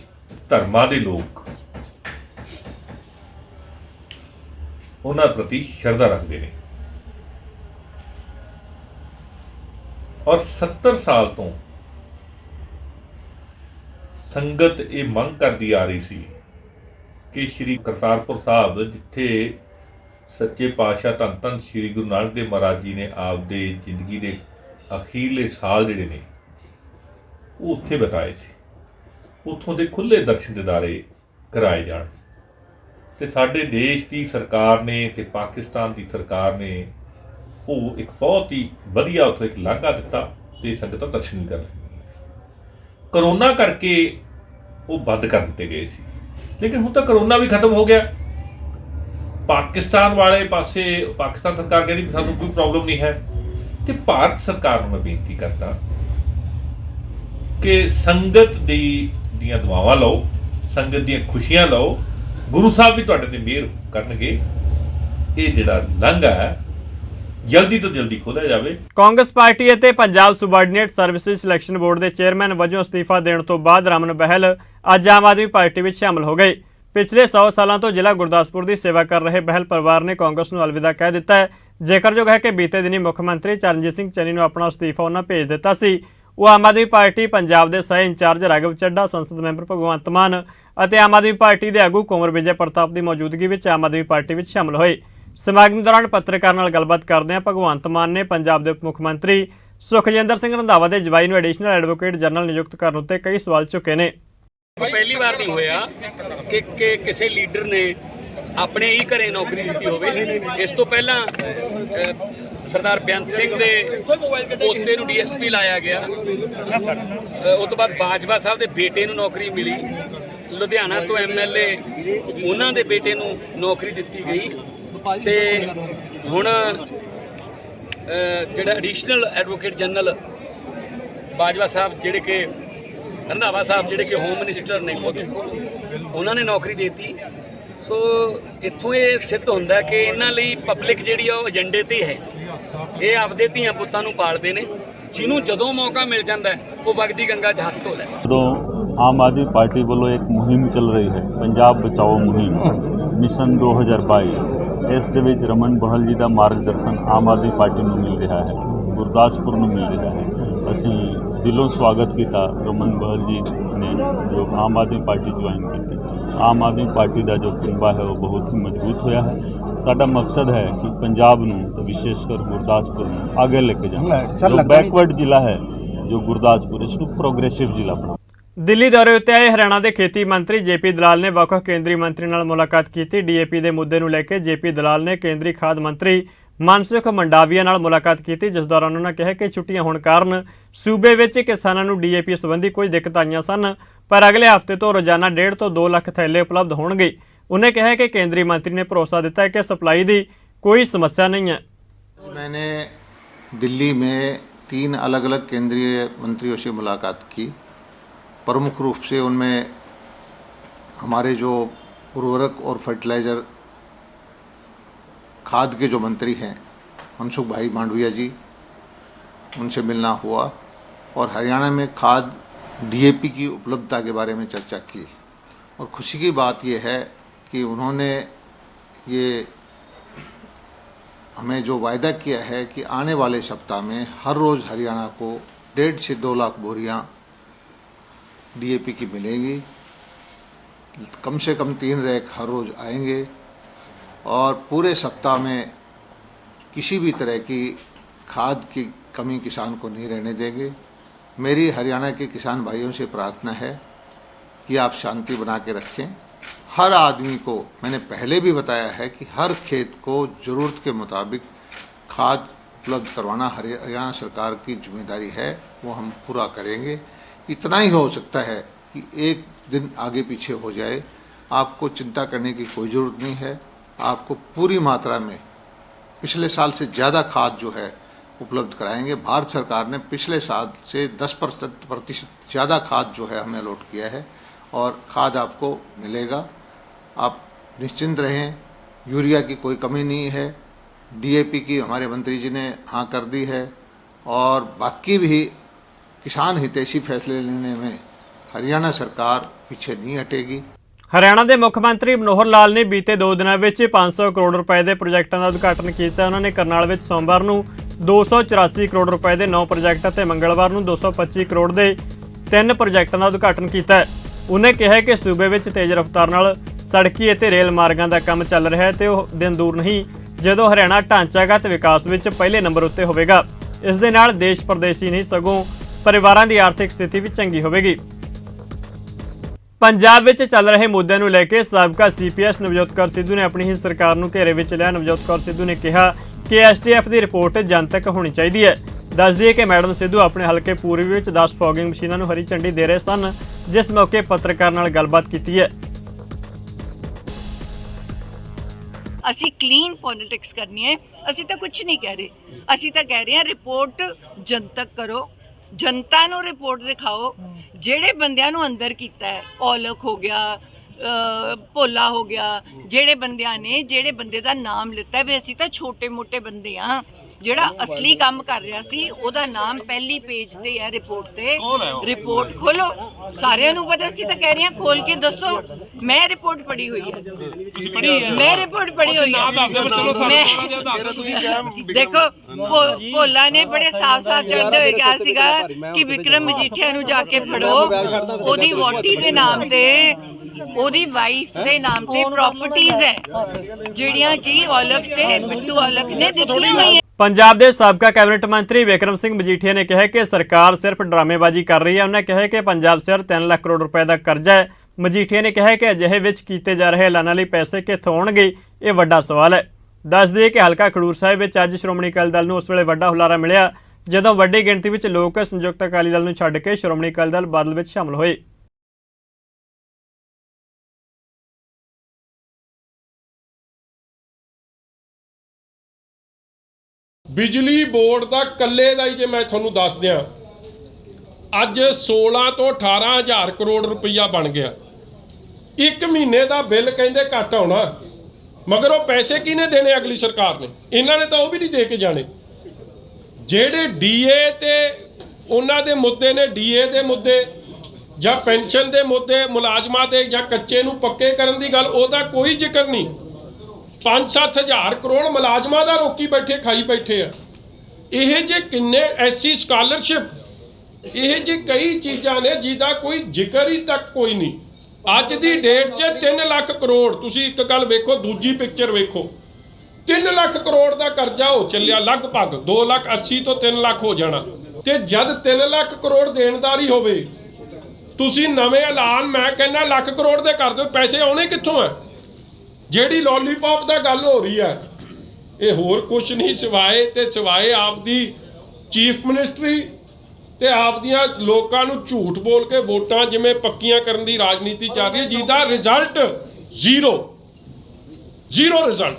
ਧਰਮਾਂ ਦੇ ਲੋਕ ਉਹਨਾਂ ਪ੍ਰਤੀ ਸ਼ਰਧਾ ਰੱਖਦੇ ਨੇ ਔਰ 70 ਸਾਲ ਤੋਂ ਸੰਗਤ ਇਹ ਮੰਗ ਕਰਦੀ ਆ ਰਹੀ ਸੀ ਕਿ ਸ਼੍ਰੀ ਕਰਤਾਰਪੁਰ ਸਾਹਿਬ, ਜਿੱਥੇ ਸੱਚੇ ਪਾਤਸ਼ਾਹ ਧੰਨ ਧੰਨ ਸ਼੍ਰੀ ਗੁਰੂ ਨਾਨਕ ਦੇਵ ਮਹਾਰਾਜ ਜੀ ਨੇ ਆਪਦੇ ਜ਼ਿੰਦਗੀ ਦੇ ਅਖੀਰਲੇ ਸਾਲ ਜਿਹੜੇ ਨੇ ਉਹ ਉੱਥੇ ਬਿਤਾਏ ਸੀ, ਉੱਥੋਂ ਦੇ ਖੁੱਲ੍ਹੇ ਦਰਸ਼ਨ ਦਿਦਾਰੇ ਕਰਾਏ ਜਾਣ। ਤੇ ਸਾਡੇ ਦੇਸ਼ ਦੀ ਸਰਕਾਰ ਨੇ ਤੇ ਪਾਕਿਸਤਾਨ ਦੀ ਸਰਕਾਰ ਨੇ ਉਹ ਇੱਕ ਬਹੁਤ ਹੀ ਵਧੀਆ ਉੱਥੇ ਇੱਕ ਲਾਂਘਾ ਦਿੱਤਾ ਤੇ ਸੰਗਤਾਂ ਦਰਸ਼ਨ ਕਰ ਰਹੀਆਂ। ਕਰੋਨਾ ਕਰਕੇ ਉਹ ਬੰਦ ਕਰ ਦਿੱਤੇ ਗਏ ਸੀ, ਲੇਕਿਨ ਹੁਣ ਤਾਂ ਕਰੋਨਾ ਵੀ ਖਤਮ ਹੋ ਗਿਆ। ਪਾਕਿਸਤਾਨ ਵਾਲੇ ਪਾਸੇ ਪਾਕਿਸਤਾਨ ਸਰਕਾਰ ਕਹਿੰਦੀ ਵੀ ਸਾਨੂੰ ਕੋਈ ਪ੍ਰੋਬਲਮ ਨਹੀਂ ਹੈ, ਤੇ ਭਾਰਤ ਸਰਕਾਰ ਨੂੰ ਮੈਂ ਬੇਨਤੀ ਕਰਦਾ ਕਿ ਸੰਗਤ ਦੀਆਂ ਦੁਆਵਾਂ ਲਓ, ਸੰਗਤ ਦੀਆਂ ਖੁਸ਼ੀਆਂ ਲਓ, ਗੁਰੂ ਸਾਹਿਬ ਵੀ ਤੁਹਾਡੇ ਤੇ ਮਿਹਰ ਕਰਨਗੇ। ਇਹ ਜਿਹੜਾ ਲਾਂਘਾ ਹੈ ਜਲਦੀ ਤੋਂ ਜਲਦੀ ਖੋਲ੍ਹਿਆ ਜਾਵੇ। ਕਾਂਗਰਸ ਪਾਰਟੀ ਅਤੇ Punjab subordinate services selection board ਦੇ ਚੇਅਰਮੈਨ ਵਜੋਂ ਅਸਤੀਫਾ ਦੇਣ ਤੋਂ ਬਾਅਦ ਰਮਨ ਬਹਿਲ ਅੱਜ ਆਮ ਆਦਮੀ ਪਾਰਟੀ ਵਿੱਚ ਸ਼ਾਮਲ ਹੋ ਗਏ। ਪਿਛਲੇ 100 ਸਾਲਾਂ ਤੋਂ ਜ਼ਿਲ੍ਹਾ ਗੁਰਦਾਸਪੁਰ ਦੀ ਸੇਵਾ ਕਰ ਰਹੇ ਬਹਿਲ ਪਰਿਵਾਰ ਨੇ ਕਾਂਗਰਸ ਨੂੰ ਅਲਵਿਦਾ ਕਹਿ ਦਿੱਤਾ ਹੈ। ਜ਼ਿਕਰਯੋਗ ਹੈ ਕਿ ਬੀਤੇ ਦਿਨੀ ਮੁੱਖ ਮੰਤਰੀ ਚਰਨਜੀਤ ਸਿੰਘ ਚੰਨੀ ਨੂੰ ਆਪਣਾ ਅਸਤੀਫਾ ਉਹਨਾਂ ਭੇਜ ਦਿੱਤਾ ਸੀ। ਉਹ ਆਮ ਆਦਮੀ ਪਾਰਟੀ ਪੰਜਾਬ ਦੇ ਸਹਿ ਇੰਚਾਰਜ ਰਾਘਵ ਚੱਡਾ, ਸੰਸਦ ਮੈਂਬਰ ਭਗਵੰਤ ਮਾਨ ਅਤੇ ਆਮ ਆਦਮੀ ਪਾਰਟੀ ਦੇ ਆਗੂ ਕੁੰਵਰ ਵਿਜੇ ਪ੍ਰਤਾਪ ਦੀ ਮੌਜੂਦਗੀ ਵਿੱਚ ਆਮ ਆਦਮੀ ਪਾਰਟੀ ਵਿੱਚ ਸ਼ਾਮਲ ਹੋਏ। ਸਮਾਗਮ ਦੌਰਾਨ ਪੱਤਰਕਾਰਾਂ ਨਾਲ ਗੱਲਬਾਤ ਕਰਦਿਆਂ ਭਗਵੰਤ ਮਾਨ ਨੇ ਪੰਜਾਬ ਦੇ ਉਪ ਮੁੱਖ ਮੰਤਰੀ ਸੁਖਜਿੰਦਰ ਸਿੰਘ ਰੰਧਾਵਾ ਦੇ ਜਵਾਈ ਨੂੰ ਐਡੀਸ਼ਨਲ ਐਡਵੋਕੇਟ ਜਨਰਲ ਨਿਯੁਕਤ ਕਰਨ ਉੱਤੇ ਕਈ ਸਵਾਲ ਚੁੱਕੇ ਨੇ। ਪਹਿਲੀ ਵਾਰ ਨਹੀਂ ਹੋਇਆ ਕਿ ਕਿਸੇ ਲੀਡਰ ਨੇ ਆਪਣੇ ਹੀ ਘਰੇ ਨੌਕਰੀ ਦਿੱਤੀ ਹੋਵੇ। ਇਸ ਤੋਂ ਪਹਿਲਾਂ ਸਰਦਾਰ ਬੇਅੰਤ ਸਿੰਘ ਦੇ ਪੋਤੇ ਨੂੰ ਡੀਐਸਪੀ ਲਾਇਆ ਗਿਆ। ਉਸ ਤੋਂ ਬਾਅਦ ਬਾਜਵਾ ਸਾਹਿਬ ਦੇ ਬੇਟੇ ਨੂੰ ਨੌਕਰੀ ਮਿਲੀ। ਲੁਧਿਆਣਾ ਤੋਂ ਐਮਐਲਏ ਉਹਨਾਂ ਦੇ ਬੇਟੇ ਨੂੰ ਨੌਕਰੀ ਦਿੱਤੀ ਗਈ ਤੇ ਹੁਣ ਜਿਹੜਾ ਐਡੀਸ਼ਨਲ ਐਡਵੋਕੇਟ ਜਨਰਲ ਬਾਜਵਾ ਸਾਹਿਬ ਜਿਹੜੇ ਕਿ ਰੰਧਾਵਾ ਸਾਹਿਬ ਜਿਹੜੇ ਕਿ ਹੋਮ ਮਿਨਿਸਟਰ ਨੇ ਖੁਦ, ਉਹਨਾਂ ਨੇ ਨੌਕਰੀ ਦਿੱਤੀ। ਸੋ ਇੱਥੋਂ ਇਹ ਸਿੱਧ ਹੁੰਦਾ ਕਿ ਇਹਨਾਂ ਲਈ ਪਬਲਿਕ ਜਿਹੜੀ ਆ ਉਹ ਏਜੰਡੇ ਤੇ ਹੈ। ਇਹ ਆਪਦੇ ਧੀਆਂ ਪੁੱਤਾਂ ਨੂੰ ਪਾਲਦੇ ਨੇ, ਜਿਹਨੂੰ ਜਦੋਂ ਮੌਕਾ ਮਿਲ ਜਾਂਦਾ ਉਹ ਵਗਦੀ ਗੰਗਾ 'ਚ ਹੱਥ ਧੋ ਲੈ। ਜਦੋਂ ਆਮ ਆਦਮੀ ਪਾਰਟੀ ਵੱਲੋਂ ਇੱਕ ਮੁਹਿੰਮ ਚੱਲ ਰਹੀ ਹੈ, ਪੰਜਾਬ ਬਚਾਓ ਮੁਹਿੰਮ ਮਿਸ਼ਨ 2022, ਇਸ ਦੇ ਵਿੱਚ ਰਮਨ ਬਹਲ ਜੀ ਦਾ ਮਾਰਗਦਰਸ਼ਨ ਆਮ ਆਦਮੀ ਪਾਰਟੀ ਨੂੰ ਮਿਲ ਰਿਹਾ ਹੈ, ਗੁਰਦਾਸਪੁਰ ਨੂੰ ਮਿਲ ਰਿਹਾ ਹੈ। ਅਸੀਂ ਦਿਲੋਂ ਸਵਾਗਤ ਕੀਤਾ ਰਮਨ ਬਹਲ ਜੀ ਨੇ ਜੋ ਆਮ ਆਦਮੀ ਪਾਰਟੀ ਜੁਆਇਨ ਕੀਤੀ। ਆਮ ਆਦਮੀ ਪਾਰਟੀ ਦਾ ਜੋ ਕੁੰਬਾ ਹੈ ਉਹ ਬਹੁਤ ਹੀ ਮਜ਼ਬੂਤ ਹੋਇਆ ਹੈ। ਸਾਡਾ ਮਕਸਦ ਹੈ ਕਿ ਪੰਜਾਬ ਨੂੰ ਤੇ ਵਿਸ਼ੇਸ਼ ਕਰ ਗੁਰਦਾਸਪੁਰ ਨੂੰ ਅੱਗੇ ਲੈ ਕੇ ਜਾਣਾ। ਜੋ ਬੈਕਵਰਡ ਜ਼ਿਲ੍ਹਾ ਹੈ ਜੋ ਗੁਰਦਾਸਪੁਰ, ਇਸ ਨੂੰ ਪ੍ਰੋਗਰੈਸਿਵ ਜ਼ਿਲ੍ਹਾ ਬਣਾਉਣਾ। ਦਿੱਲੀ ਦੌਰੇ ਉੱਤੇ ਆਏ ਹਰਿਆਣਾ ਦੇ ਖੇਤੀ ਮੰਤਰੀ ਜੇਪੀ ਦਲਾਲ ਨੇ ਵੱਖ-ਵੱਖ ਕੇਂਦਰੀ ਮੰਤਰੀ ਨਾਲ ਮੁਲਾਕਾਤ ਕੀਤੀ। ਡੀਏਪੀ ਦੇ ਮੁੱਦੇ ਨੂੰ ਲੈ ਕੇ ਜੇਪੀ ਦਲਾਲ ਨੇ ਕੇਂਦਰੀ ਖਾਦ ਮੰਤਰੀ ਮਨਸੁਖ ਮੰਡਾਵੀਆ ਨਾਲ ਮੁਲਾਕਾਤ ਕੀਤੀ, ਜਿਸ ਦੌਰਾਨ ਉਹਨਾਂ ਕਿਹਾ ਕਿ ਛੁੱਟੀਆਂ ਹੋਣ ਕਾਰਨ ਸੂਬੇ ਵਿੱਚ ਕਿਸਾਨਾਂ ਨੂੰ ਡੀਏਪੀ ਸੰਬੰਧੀ ਕੋਈ ਦਿੱਕਤ ਆਈਆਂ ਸਨ, ਪਰ ਅਗਲੇ ਹਫ਼ਤੇ ਤੋਂ ਰੋਜ਼ਾਨਾ 1.5 ਤੋਂ 2 ਲੱਖ ਥੈਲੇ ਉਪਲਬਧ ਹੋਣਗੇ। ਉਹਨੇ ਕਿਹਾ ਕਿ ਕੇਂਦਰੀ ਮੰਤਰੀ ने भरोसा दिता है कि सप्लाई की कोई समस्या नहीं है। मैंने दिल्ली में 3 अलग अलग केंद्रीय मंत्रियों से मुलाकात की। प्रमुख रूप से उनमें हमारे जो उर्वरक और फर्टिलाइज़र खाद के जो मंत्री हैं मनसुख भाई मांडविया जी, उनसे मिलना हुआ और हरियाणा में खाद डीएपी की उपलब्धता के बारे में चर्चा की। और खुशी की बात यह है कि उन्होंने ये हमें जो वायदा किया है कि आने वाले सप्ताह में हर रोज़ हरियाणा को 1.5 से 2 लाख बोरियां डीएपी की मिलेंगी। कम से कम 3 रैक हर रोज़ आएंगे और पूरे सप्ताह में किसी भी तरह की खाद की कमी किसान को नहीं रहने देंगे। मेरी हरियाणा के किसान भाइयों से प्रार्थना है कि आप शांति बना के रखें। हर आदमी को, मैंने पहले भी बताया है कि हर खेत को ज़रूरत के मुताबिक खाद उपलब्ध करवाना हरियाणा सरकार की जिम्मेदारी है, वो हम पूरा करेंगे। इतना ही हो सकता है कि एक दिन आगे पीछे हो जाए, आपको चिंता करने की कोई ज़रूरत नहीं है। आपको पूरी मात्रा में पिछले साल से ज़्यादा खाद जो है उपलब्ध कराएंगे। भारत सरकार ने पिछले साल से 10% ज़्यादा खाद जो है हमें अलॉट किया है और खाद आपको मिलेगा। आप निश्चिंत रहें, यूरिया की कोई कमी नहीं है। डीएपी की हमारे मंत्री जी ने हाँ कर दी है और बाकी भी किसान हितैषी फैसले लेने में हरियाणा सरकार पीछे नहीं हटेगी। हरियाणा के मुख्य मंत्री मनोहर लाल ने बीते 2 दिनों में 500 करोड़ रुपए के प्रोजेक्टों का उद्घाटन किया। उन्होंने करनाल में सोमवार को 284 करोड़ रुपए के 9 प्रोजेक्ट और मंगलवार को 225 करोड़ के 3 प्रोजेक्टों का उद्घाटन किया। उन्हें कहा कि सूबे में तेज़ रफ्तार नाल सड़की और रेल मार्गों का काम चल रहा है तो दिन दूर नहीं जो हरियाणा ढांचागत विकास में पहले नंबर उत्ते होगा। इस दे नाल देश प्रदेश ही नहीं सगों परिवारों की आर्थिक स्थिति भी चंगी होगी। पंजाब में चल रहे मुद्दे को लेकर साबका CPS नवजोत कौर सिद्धू ने अपनी ही सरकार को घेरे में लिया। नवजोत कौर सिद्धू ने कहा कि STF की रिपोर्ट जनतक होनी चाहिए है। दस दिए कि मैडम सिद्धू अपने हल्के पूर्वी में 10 फॉगिंग मशीनों हरी झंडी दे रहे सन, जिस मौके पत्रकार नाल गलबात की है। ਅਸੀਂ ਕਲੀਨ ਪੋਲਿਟਿਕਸ ਕਰਨੀ ਹੈ। ਅਸੀਂ ਤਾਂ ਕੁਝ ਨਹੀਂ ਕਹਿ ਰਹੇ, ਅਸੀਂ ਤਾਂ ਕਹਿ ਰਹੇ ਹਾਂ ਰਿਪੋਰਟ ਜਨਤਕ ਕਰੋ, ਜਨਤਾ ਨੂੰ ਰਿਪੋਰਟ ਦਿਖਾਓ। ਜਿਹੜੇ ਬੰਦਿਆਂ ਨੂੰ ਅੰਦਰ ਕੀਤਾ ਹੈ, ਔਲਖ ਹੋ ਗਿਆ, ਭੋਲਾ ਹੋ ਗਿਆ, ਜਿਹੜੇ ਬੰਦਿਆਂ ਨੇ ਜਿਹੜੇ ਬੰਦੇ ਦਾ ਨਾਮ ਲਿੱਤਾ ਵੀ ਅਸੀਂ ਤਾਂ ਛੋਟੇ ਮੋਟੇ ਬੰਦੇ ਆ, ਜਿਹੜਾ ਅਸਲੀ ਕੰਮ ਕਰ ਰਿਹਾ ਸੀ ਉਹਦਾ ਨਾਮ ਪਹਿਲੀ ਪੇਜ ਤੇ ਹੈ ਰਿਪੋਰਟ ਤੇ। ਰਿਪੋਰਟ ਖੋਲੋ, ਸਾਰਿਆਂ ਨੂੰ ਪਤਾ ਸੀ ਤਾਂ ਕਹਿ ਰਹੇ ਹਾਂ ਖੋਲ ਕੇ ਦੱਸੋ। ਮੈਂ ਰਿਪੋਰਟ ਪੜ੍ਹੀ ਹੋਈ ਹੈ, ਮੈਂ ਰਿਪੋਰਟ ਪੜ੍ਹੀ ਹੋਈ ਹੈ। ਦੇਖੋ ਭੋਲਾ ਨੇ ਬੜੇ ਸਾਫ਼-ਸਾਫ਼ ਚੜ੍ਹਦੇ ਹੋਏ ਕਿਹਾ ਸੀਗਾ ਕਿ ਵਿਕਰਮ ਮਜੀਠੀਆ ਨੂੰ ਜਾ ਕੇ ਫੜੋ, ਉਹਦੀ ਵੋਟੀ ਦੇ ਨਾਮ ਤੇ, ਉਹਦੀ ਵਾਈਫ ਦੇ ਨਾਮ ਤੇ ਪ੍ਰਾਪਰਟੀਆਂ ਹੈ ਜਿਹੜੀਆਂ ਕਿ ਔਲਖ ਤੇ ਬਿੱਟੂ ਔਲਖ ਨੇ ਦਿੱਤੀਆਂ ਹੋਈਆਂ। पंजाब के साबका कैबिनेट मंत्री विक्रम सिंह मजीठिया ने कहा कि सरकार सिर्फ ड्रामेबाजी कर रही है। उन्होंने कहा कि पंजाब सिर 3 लाख करोड़ रुपए का कर्जा है। मजीठिया ने कहा कि अजिहे विच कीते जा रहे ऐलानां लई पैसे कित्थों आउणगे, ये वड्डा सवाल है। दस दिए कि हलका खडूर साहिब विच अज श्रोमणी अकाली दल नूं उस वेले वड्डा हुलारा मिलिया जदों वड्डी गिणती विच लोक संयुक्त अकाली दल नूं छड्ड के श्रोमणी अकाली दल बादल विच शामिल होए। बिजली बोर्ड का कल्ले का ही जे मैं थोनू दस दियां, अज 16 तो 18 हज़ार करोड़ रुपया बन गया। 1 महीने का बिल कहते घट आना, मगर वो पैसे किने देने अगली सरकार ने? इन्होंने तो वह भी नहीं दे के जाने। जेडे DA ते उन्हां दे मुद्दे ने, DA दे मुद्दे जां पेंशन दे मुद्दे, मुलाजमां दे जां कच्चे नूं पक्के करन दी गल, ओहदा कोई जिक्र नहीं। 5-7 हज़ार करोड़ मुलाजमां दा रोकी बैठे, खाई बैठे आ। यह जे किन्ने SC स्कॉलरशिप, यह जे कई चीज़ां ने जिहदा कोई जिक्र ही तक कोई नहीं। अज दी डेट 'च 3 लाख करोड़, तुसीं एक गल वेखो, दूजी पिक्चर वेखो, 3 लाख करोड़ का करजा हो चलिया, लगभग 2,80,000 तो 3 लाख हो जाना। ते जद 3 लाख करोड़ देनदारी होवे, तुसीं नवें ऐलान मैं कहना लाख करोड़ दे कर दो, पैसे आने कित्थों है? ਜਿਹੜੀ लॉलीपॉप का गल हो रही है, ਇਹ ਹੋਰ ਕੁਛ ਨਹੀਂ ਸਿਵਾਏ ਆਪਦੀ ਚੀਫ ਮਿਨਿਸਟਰੀ ਤੇ ਆਪਦੀਆਂ ਲੋਕਾਂ ਨੂੰ ਝੂਠ ਬੋਲ ਕੇ ਵੋਟਾਂ ਜਿਵੇਂ ਪੱਕੀਆਂ ਕਰਨ ਦੀ ਰਾਜਨੀਤੀ ਚੱਲ ਰਹੀ ਹੈ, ਜਿਹਦਾ result zero result.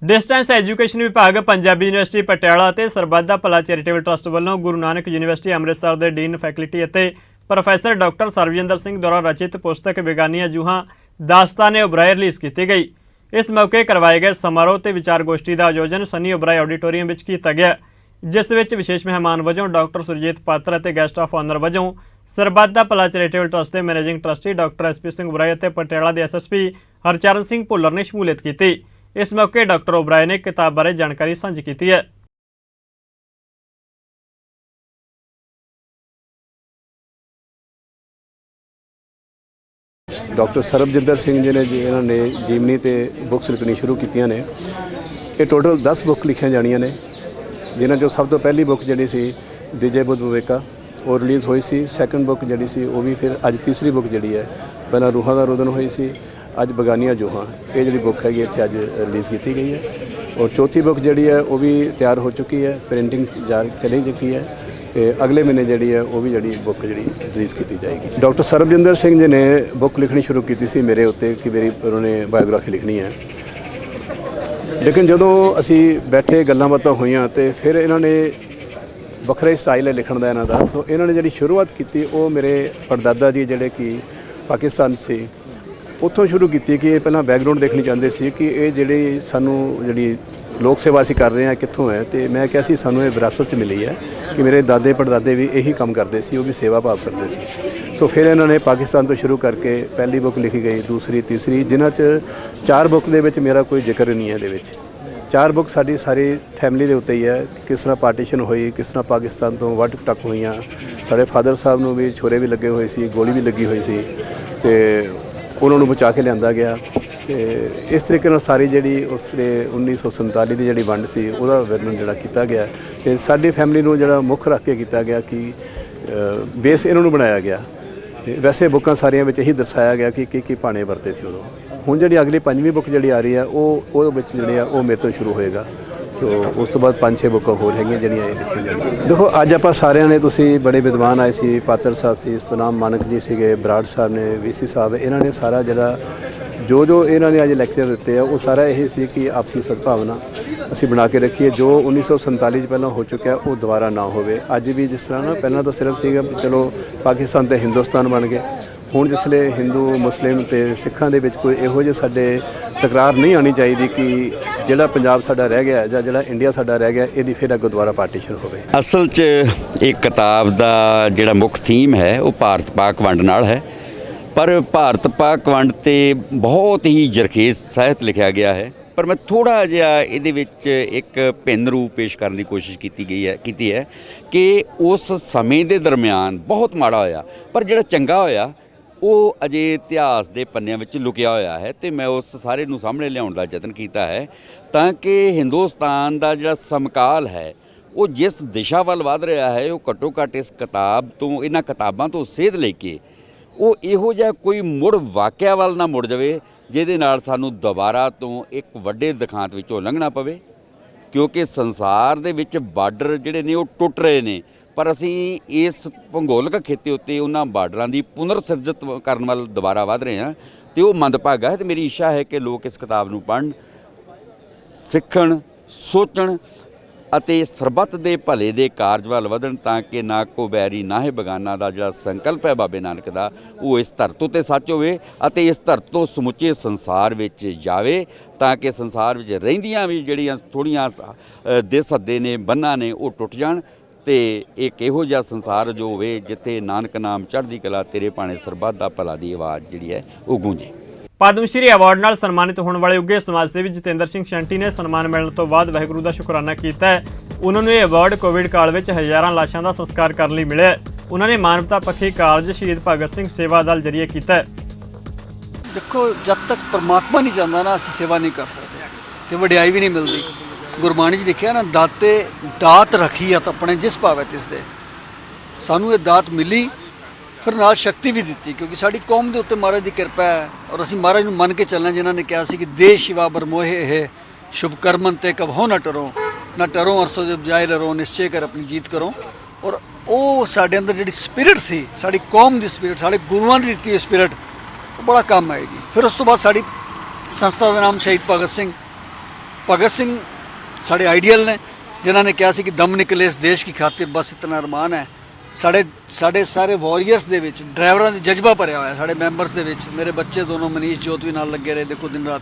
Distance education ਵਿਭਾਗ ਪੰਜਾਬੀ ਯੂਨੀਵਰਸਿਟੀ ਪਟਿਆਲਾ ਅਤੇ ਸਰਬੱਤ ਦਾ ਭਲਾ ਚੈਰੀਟੇਬਲ ਟਰੱਸਟ ਵੱਲੋਂ ਗੁਰੂ ਨਾਨਕ ਯੂਨੀਵਰਸਿਟੀ ਅੰਮ੍ਰਿਤਸਰ ਦੇ ਡੀਨ ਫੈਕਲਟੀ ਅਤੇ ਪ੍ਰੋਫੈਸਰ ਡਾਕਟਰ ਸਰਬਜਿੰਦਰ ਸਿੰਘ ਦੁਆਰਾ ਰਚਿਤ ਪੁਸਤਕ ਬੇਗਾਨੀਆਂ ਜੂਹਾਂ ਦਾਸਤਾਨੇ ਉਬਰਾਏ ਰਿਲੀਜ਼ ਕੀਤੀ ਗਈ। ਇਸ ਮੌਕੇ ਕਰਵਾਏ ਗਏ ਸਮਾਰੋਹ ਤੇ ਵਿਚਾਰ ਗੋਸ਼ਟੀ ਦਾ ਆਯੋਜਨ ਸਨੀ ਉਬਰਾਏ ਆਡੀਟੋਰੀਅਮ ਵਿੱਚ ਕੀਤਾ ਗਿਆ, ਜਿਸ ਵਿੱਚ ਵਿਸ਼ੇਸ਼ ਮਹਿਮਾਨ ਵਜੋਂ ਡਾਕਟਰ ਸੁਰਜੀਤ ਪਾਤਰ ਅਤੇ ਗੈਸਟ ਆਫ ਆਨਰ ਵਜੋਂ ਸਰਬੱਤ ਦਾ ਭਲਾ ਚੈਰੀਟੇਬਲ ਟਰੱਸਟ ਦੇ managing trustee doctor SP Singh Oberoi ਅਤੇ ਪਟਿਆਲਾ ਦੇ ਐਸਐਸਪੀ ਹਰਚਰਨ ਸਿੰਘ ਭੁੱਲਰ ਨੇ ਸ਼ਮੂਲੀਅਤ ਕੀਤੀ। ਇਸ ਮੌਕੇ ਡਾਕਟਰ ਉਬਰਾਏ ਨੇ ਕਿਤਾਬ ਬਾਰੇ ਜਾਣਕਾਰੀ ਸਾਂਝੀ ਕੀਤੀ ਹੈ। ਡਾਕਟਰ ਸਰਬਜਿੰਦਰ ਸਿੰਘ ਜੀ ਨੇ ਇਹਨਾਂ ਨੇ ਜੀਵਨੀ ਤੇ ਬੁੱਕਸ ਲਿਖਣੀ ਸ਼ੁਰੂ ਕੀਤੀਆਂ ਨੇ। ਇਹ ਟੋਟਲ 10 ਬੁੱਕ ਲਿਖੀਆਂ ਜਾਣੀਆਂ ਨੇ, ਜਿਨ੍ਹਾਂ 'ਚੋਂ ਸਭ ਤੋਂ ਪਹਿਲੀ ਬੁੱਕ ਜਿਹੜੀ ਸੀ ਦਿਜੇ ਬੁੱਧ ਵਿਵੇਕਾ ਉਹ ਰਿਲੀਜ਼ ਹੋਈ ਸੀ। ਸੈਕੰਡ ਬੁੱਕ ਜਿਹੜੀ ਸੀ ਉਹ ਵੀ ਫਿਰ ਅੱਜ ਤੀਸਰੀ ਬੁੱਕ ਜਿਹੜੀ ਹੈ, ਪਹਿਲਾਂ ਰੂਹਾਂ ਦਾ ਰੋਦਨ ਹੋਈ ਸੀ, ਅੱਜ ਬੇਗਾਨੀਆਂ ਜੂਹਾਂ, ਇਹ ਜਿਹੜੀ ਬੁੱਕ ਹੈਗੀ ਇੱਥੇ ਅੱਜ ਰਿਲੀਜ਼ ਕੀਤੀ ਗਈ ਹੈ। ਔਰ ਚੌਥੀ ਬੁੱਕ ਜਿਹੜੀ ਹੈ ਉਹ ਵੀ ਤਿਆਰ ਹੋ ਚੁੱਕੀ ਹੈ, ਪ੍ਰਿੰਟਿੰਗ ਚਲੀ ਚੁੱਕੀ ਹੈ ਤੇ ਅਗਲੇ ਮਹੀਨੇ ਜਿਹੜੀ ਹੈ ਉਹ ਵੀ ਜਿਹੜੀ ਬੁੱਕ ਜਿਹੜੀ ਰਿਲੀਜ਼ ਕੀਤੀ ਜਾਏਗੀ। ਡਾਕਟਰ ਸਰਬਜਿੰਦਰ ਸਿੰਘ ਜੀ ਨੇ ਬੁੱਕ ਲਿਖਣੀ ਸ਼ੁਰੂ ਕੀਤੀ ਸੀ ਮੇਰੇ ਉੱਤੇ ਕਿ ਮੇਰੀ ਉਹਨਾਂ ਨੇ ਬਾਇਓਗ੍ਰਾਫੀ ਲਿਖਣੀ ਹੈ, ਲੇਕਿਨ ਜਦੋਂ ਅਸੀਂ ਬੈਠੇ ਗੱਲਾਂ ਬਾਤਾਂ ਹੋਈਆਂ ਤੇ ਫਿਰ ਇਹਨਾਂ ਨੇ ਵੱਖਰਾ ਹੀ ਸਟਾਈਲ ਹੈ ਲਿਖਣ ਦਾ ਇਹਨਾਂ ਦਾ। ਸੋ ਇਹਨਾਂ ਨੇ ਜਿਹੜੀ ਸ਼ੁਰੂਆਤ ਕੀਤੀ ਉਹ ਮੇਰੇ ਪੜਦਾਦਾ ਜੀ ਜਿਹੜੇ ਕਿ ਪਾਕਿਸਤਾਨ ਸੀ ਉੱਥੋਂ ਸ਼ੁਰੂ ਕੀਤੀ ਕਿ ਇਹ ਪਹਿਲਾਂ ਬੈਕਗਰਾਉਂਡ ਦੇਖਣੀ ਚਾਹੁੰਦੇ ਸੀ ਕਿ ਇਹ ਜਿਹੜੀ ਸਾਨੂੰ ਜਿਹੜੀ ਲੋਕ ਸੇਵਾ ਅਸੀਂ ਕਰ ਰਹੇ ਹਾਂ ਕਿੱਥੋਂ ਹੈ, ਤੇ ਮੈਂ ਕਿਹਾ ਸੀ ਸਾਨੂੰ ਇਹ ਵਿਰਾਸਤ 'ਚ ਮਿਲੀ ਹੈ ਕਿ ਮੇਰੇ ਦਾਦੇ ਪੜਦਾਦੇ ਵੀ ਇਹੀ ਕੰਮ ਕਰਦੇ ਸੀ, ਉਹ ਵੀ ਸੇਵਾ ਭਾਵ ਕਰਦੇ ਸੀ। ਸੋ ਫਿਰ ਇਹਨਾਂ ਨੇ ਪਾਕਿਸਤਾਨ ਤੋਂ ਸ਼ੁਰੂ ਕਰਕੇ ਪਹਿਲੀ ਬੁੱਕ ਲਿਖੀ ਗਈ, ਦੂਸਰੀ, ਤੀਸਰੀ, ਜਿਨ੍ਹਾਂ 'ਚ 4 ਬੁੱਕ ਦੇ ਵਿੱਚ ਮੇਰਾ ਕੋਈ ਜ਼ਿਕਰ ਨਹੀਂ ਹੈ। ਇਹਦੇ ਵਿੱਚ 4 ਬੁੱਕ ਸਾਡੀ ਸਾਰੀ ਫੈਮਿਲੀ ਦੇ ਉੱਤੇ ਹੀ ਹੈ, ਕਿਸ ਤਰ੍ਹਾਂ ਪਾਰਟੀਸ਼ਨ ਹੋਈ, ਕਿਸ ਤਰ੍ਹਾਂ ਪਾਕਿਸਤਾਨ ਤੋਂ ਵੱਢ ਟੱਕ ਹੋਈਆਂ, ਸਾਡੇ ਫਾਦਰ ਸਾਹਿਬ ਨੂੰ ਵੀ ਛੁਰੇ ਵੀ ਲੱਗੇ ਹੋਏ ਸੀ, ਗੋਲੀ ਵੀ ਲੱਗੀ ਹੋਈ ਸੀ ਤੇ ਉਹਨਾਂ ਨੂੰ ਬਚਾ ਕੇ ਲਿਆਂਦਾ ਗਿਆ। ਤੇ ਇਸ ਤਰੀਕੇ ਨਾਲ ਸਾਰੀ ਜਿਹੜੀ ਉਸ ਦੇ 1947 ਦੀ ਜਿਹੜੀ ਵੰਡ ਸੀ ਉਹਦਾ ਵਰਣਨ ਜਿਹੜਾ ਕੀਤਾ ਗਿਆ ਤੇ ਸਾਡੀ ਫੈਮਿਲੀ ਨੂੰ ਜਿਹੜਾ ਮੁੱਖ ਰੱਖ ਕੇ ਕੀਤਾ ਗਿਆ ਕਿ ਬੇਸ ਇਹਨਾਂ ਨੂੰ ਬਣਾਇਆ ਗਿਆ। ਤੇ ਵੈਸੇ ਬੁੱਕਾਂ ਸਾਰੀਆਂ ਵਿੱਚ ਇਹੀ ਦਰਸਾਇਆ ਗਿਆ ਕਿ ਕੀ ਭਾਣੇ ਵਰਤੇ ਸੀ ਉਦੋਂ। ਹੁਣ ਜਿਹੜੀ ਅਗਲੀ 5ਵੀਂ ਬੁੱਕ ਜਿਹੜੀ ਆ ਰਹੀ ਹੈ ਉਹਦੇ ਵਿੱਚ ਜਿਹੜੀ ਆ ਉਹ ਮੇਰੇ ਤੋਂ ਸ਼ੁਰੂ ਹੋਏਗਾ। ਸੋ ਉਸ ਤੋਂ ਬਾਅਦ 5-6 ਬੁੱਕਾਂ ਹੋਰ ਹੈਗੀਆਂ ਜਿਹੜੀਆਂ ਇਹ ਲਿਖੀਆਂ ਜਾਣਗੀਆਂ। ਦੇਖੋ ਅੱਜ ਆਪਾਂ ਸਾਰਿਆਂ ਨੇ, ਤੁਸੀਂ ਬੜੇ ਵਿਦਵਾਨ ਆਏ ਸੀ, ਪਾਤਰ ਸਾਹਿਬ ਸੀ, ਸਤਨਾਮ ਮਾਨਕ ਜੀ ਸੀਗੇ, ਬਰਾੜ ਸਾਹਿਬ ਨੇ, ਵੀਸੀ ਸਾਹਿਬ, ਇਹਨਾਂ ਨੇ ਸਾਰਾ ਜਿਹੜਾ ਜੋ ਇਹਨਾਂ ਨੇ ਅੱਜ ਲੈਕਚਰ ਦਿੱਤੇ ਆ ਉਹ ਸਾਰਾ ਇਹ ਸੀ ਕਿ ਆਪਸੀ ਸਦਭਾਵਨਾ ਅਸੀਂ ਬਣਾ ਕੇ ਰੱਖੀਏ। ਜੋ 1947 'ਚ ਪਹਿਲਾਂ ਹੋ ਚੁੱਕਿਆ ਉਹ ਦੁਬਾਰਾ ਨਾ ਹੋਵੇ। ਅੱਜ ਵੀ ਜਿਸ ਤਰ੍ਹਾਂ ਨਾ ਪਹਿਲਾਂ ਤਾਂ ਸਿਰਫ ਸੀਗਾ ਚਲੋ ਪਾਕਿਸਤਾਨ ਤੇ ਹਿੰਦੁਸਤਾਨ ਬਣ ਗਏ, ਹੁਣ ਜਿਸਲੇ ਹਿੰਦੂ ਮੁਸਲਿਮ ਤੇ ਸਿੱਖਾਂ ਦੇ ਵਿੱਚ ਕੋਈ ਇਹੋ ਜਿਹੇ ਸਾਡੇ ਤਕਰਾਰ ਨਹੀਂ ਆਉਣੀ ਚਾਹੀਦੀ ਕਿ ਜਿਹੜਾ ਪੰਜਾਬ ਸਾਡਾ ਰਹਿ ਗਿਆ ਜਾਂ ਜਿਹੜਾ ਇੰਡੀਆ ਸਾਡਾ ਰਹਿ ਗਿਆ ਇਹਦੀ ਫਿਰ ਅੱਗੋਂ ਦੁਬਾਰਾ ਪਾਰਟੀਸ਼ਨ ਹੋਵੇ। ਅਸਲ 'ਚ ਇਹ ਕਿਤਾਬ ਦਾ ਜਿਹੜਾ ਮੁੱਖ ਥੀਮ ਹੈ ਉਹ ਭਾਰਤ ਪਾਕ ਵੰਡ ਨਾਲ ਹੈ, ਪਰ ਭਾਰਤ ਪਾਕ ਵੰਡ 'ਤੇ ਬਹੁਤ ਹੀ ਜਰਖੇਜ਼ ਸਾਹਿਤ ਲਿਖਿਆ ਗਿਆ ਹੈ। ਪਰ ਮੈਂ ਥੋੜ੍ਹਾ ਜਿਹਾ ਇਹਦੇ ਵਿੱਚ ਇੱਕ ਭਿੰਨ ਰੂਪ ਪੇਸ਼ ਕਰਨ ਦੀ ਕੋਸ਼ਿਸ਼ ਕੀਤੀ ਹੈ ਕਿ ਉਸ ਸਮੇਂ ਦੇ ਦਰਮਿਆਨ ਬਹੁਤ ਮਾੜਾ ਹੋਇਆ, ਪਰ ਜਿਹੜਾ ਚੰਗਾ ਹੋਇਆ ਉਹ ਅਜੇ ਇਤਿਹਾਸ ਦੇ ਪੰਨਿਆਂ ਵਿੱਚ ਲੁਕਿਆ ਹੋਇਆ ਹੈ ਤੇ ਮੈਂ ਉਸ ਸਾਰੇ ਨੂੰ ਸਾਹਮਣੇ ਲਿਆਉਣ ਦਾ ਯਤਨ ਕੀਤਾ ਹੈ ਤਾਂ ਕਿ ਹਿੰਦੁਸਤਾਨ ਦਾ ਜਿਹੜਾ ਸਮਕਾਲ ਹੈ ਉਹ ਜਿਸ ਦਿਸ਼ਾ ਵੱਲ ਵਧ ਰਿਹਾ ਹੈ ਉਹ ਘੱਟੋ ਘੱਟ ਇਸ ਕਿਤਾਬ ਤੋਂ, ਇਹਨਾਂ ਕਿਤਾਬਾਂ ਤੋਂ ਸੇਧ ਲੈ ਕੇ ਉਹ ਇਹੋ ਜਿਹਾ ਕੋਈ ਮੁੜ ਵਾਕਿਆ ਵੱਲ ਨਾ ਮੁੜ ਜਾਵੇ ਜਿਹਦੇ ਨਾਲ ਸਾਨੂੰ ਦੁਬਾਰਾ ਤੋਂ ਇੱਕ ਵੱਡੇ ਦਿਖਾਂਤ ਵਿੱਚੋਂ ਲੰਘਣਾ ਪਵੇ। ਕਿਉਂਕਿ ਸੰਸਾਰ ਦੇ ਵਿੱਚ ਬਾਰਡਰ ਜਿਹੜੇ ਨੇ ਉਹ ਟੁੱਟ ਰਹੇ ਨੇ, ਪਰ ਅਸੀਂ ਇਸ ਭੂਗੋਲਿਕ ਖਿੱਤੇ ਉੱਤੇ ਉਹਨਾਂ ਬਾਰਡਰਾਂ ਦੀ ਪੁਨਰ ਸਿਰਜਤ ਕਰਨ ਵੱਲ ਦੁਬਾਰਾ ਵਧ ਰਹੇ ਹਾਂ ਤੇ ਉਹ ਮੰਦਭਾਗਾ ਹੈ। ਤੇ ਮੇਰੀ ਇੱਛਾ ਹੈ ਕਿ ਲੋਕ ਇਸ ਕਿਤਾਬ ਨੂੰ ਪੜ੍ਹਨ, ਸਿੱਖਣ, ਸੋਚਣ ਅਤੇ ਸਰਬੱਤ ਦੇ ਭਲੇ ਦੇ ਕਾਰਜ ਵੱਲ ਵਧਣ ਤਾਂ ਕਿ ਨਾ ਕੋ ਬੈਰੀ ਨਾ ਹੈ ਬਗਾਨਾ ਦਾ ਜਿਹੜਾ ਸੰਕਲਪ ਹੈ ਬਾਬੇ ਨਾਨਕ ਦਾ ਉਹ ਇਸ ਧਰਤ ਉੱਤੇ ਸੱਚ ਹੋਵੇ ਅਤੇ ਇਸ ਧਰਤ ਤੋਂ ਸਮੁੱਚੇ ਸੰਸਾਰ ਵਿੱਚ ਜਾਵੇ ਤਾਂ ਕਿ ਸੰਸਾਰ ਵਿੱਚ ਰਹਿੰਦੀਆਂ ਵੀ ਜਿਹੜੀਆਂ ਥੋੜ੍ਹੀਆਂ ਦੇ ਸੱਦੇ ਨੇ, ਬੰਨਾਂ ਨੇ, ਉਹ ਟੁੱਟ ਜਾਣ ਤੇ ਇੱਕ ਇਹੋ ਜਿਹਾ ਸੰਸਾਰ ਜੋ ਹੋਵੇ ਜਿੱਥੇ ਨਾਨਕ ਨਾਮ ਚੜ੍ਹਦੀ ਕਲਾ ਤੇਰੇ ਭਾਣੇ ਸਰਬੱਤ ਦਾ ਭਲਾ ਦੀ ਆਵਾਜ਼ ਜਿਹੜੀ ਹੈ ਉਹ ਗੂੰਜੇ। ਪਦਮ ਸ਼੍ਰੀ ਅਵਾਰਡ ਨਾਲ ਸਨਮਾਨਿਤ ਹੋਣ ਵਾਲੇ ਉੱਘੇ ਸਮਾਜ ਸੇਵੀ ਜਤਿੰਦਰ ਸਿੰਘ ਸ਼ੰਟੀ ਨੇ ਸਨਮਾਨ ਮਿਲਣ ਤੋਂ ਬਾਅਦ ਵਾਹਿਗੁਰੂ ਦਾ ਸ਼ੁਕਰਾਨਾ ਕੀਤਾ ਹੈ। ਉਹਨਾਂ ਨੂੰ ਇਹ ਅਵਾਰਡ ਕੋਵਿਡ ਕਾਲ ਵਿੱਚ ਹਜ਼ਾਰਾਂ ਲਾਸ਼ਾਂ ਦਾ ਸੰਸਕਾਰ ਕਰਨ ਲਈ ਮਿਲਿਆ। ਉਹਨਾਂ ਨੇ ਮਾਨਵਤਾ ਪੱਖੀ ਕਾਰਜ ਸ਼ਹੀਦ ਭਗਤ ਸਿੰਘ ਸੇਵਾ ਦਲ ਜਰੀਏ ਕੀਤਾ ਹੈ। ਦੇਖੋ ਜਦ ਤੱਕ ਪਰਮਾਤਮਾ ਨਹੀਂ ਚਾਹੁੰਦਾ ਨਾ ਅਸੀਂ ਸੇਵਾ ਨਹੀਂ ਕਰ ਸਕਦੇ ਤੇ ਵਡਿਆਈ ਵੀ ਨਹੀਂ ਮਿਲਦੀ। ਗੁਰਬਾਣੀ 'ਚ ਲਿਖਿਆ ਨਾ ਦਾਤੇ ਦਾਤ ਰੱਖੀ ਆ ਤਾਂ ਆਪਣੇ ਜਿਸ ਭਾਵੇਂ ਤਿਸ ਦੇ। ਸਾਨੂੰ ਇਹ ਦਾਤ ਮਿਲੀ ਫਿਰ ਨਾਲ ਸ਼ਕਤੀ ਵੀ ਦਿੱਤੀ ਕਿਉਂਕਿ ਸਾਡੀ ਕੌਮ ਦੇ ਉੱਤੇ ਮਹਾਰਾਜ ਦੀ ਕਿਰਪਾ ਹੈ ਔਰ ਅਸੀਂ ਮਹਾਰਾਜ ਨੂੰ ਮੰਨ ਕੇ ਚੱਲਣਾ। ਜਿਨ੍ਹਾਂ ਨੇ ਕਿਹਾ ਸੀ ਕਿ ਦੇਸ਼ ਸ਼ਿਵਾ ਬਰਮੋਹੇ ਹੈ शुभ कर्मन ते कब हो न टरो अरसो जब जाए लरो निश्चय कर अपनी जीत करो। और ਉਹ ਸਾਡੇ ਅੰਦਰ ਜਿਹੜੀ ਸਪਿਰਿਟ ਸੀ, ਸਾਡੀ ਕੌਮ ਦੀ ਸਪਿਰਿਟ, ਸਾਡੇ ਗੁਰੂਆਂ ਦੀ ਦਿੱਤੀ ਹੋਈ ਸਪਿਰਿਟ, ਉਹ ਬੜਾ ਕੰਮ ਆਈ ਜੀ। ਫਿਰ ਉਸ ਤੋਂ ਬਾਅਦ ਸਾਡੀ ਸੰਸਥਾ ਦਾ ਨਾਮ ਸ਼ਹੀਦ ਭਗਤ ਸਿੰਘ ਸਾਡੇ ਆਈਡੀਅਲ ਨੇ, ਜਿਨ੍ਹਾਂ ਨੇ ਕਿਹਾ ਸੀ ਕਿ ਦਮ ਨਿਕਲੇ ਇਸ ਦੇਸ਼ ਕੀ ਖਾਤਰ ਬਸ ਇਤਨਾ ਅਰਮਾਨ ਹੈ। ਸਾਡੇ ਸਾਰੇ ਵਾਰੀਅਰਸ ਦੇ ਵਿੱਚ ਡਰਾਈਵਰਾਂ ਦਾ ਜਜ਼ਬਾ ਭਰਿਆ ਹੋਇਆ, ਸਾਡੇ ਮੈਂਬਰਸ ਦੇ ਵਿੱਚ। ਮੇਰੇ ਬੱਚੇ ਦੋਨੋਂ ਮਨੀਸ਼ ਜੋਤ ਵੀ ਨਾਲ ਲੱਗੇ ਰਹੇ, ਦੇਖੋ ਦਿਨ ਰਾਤ।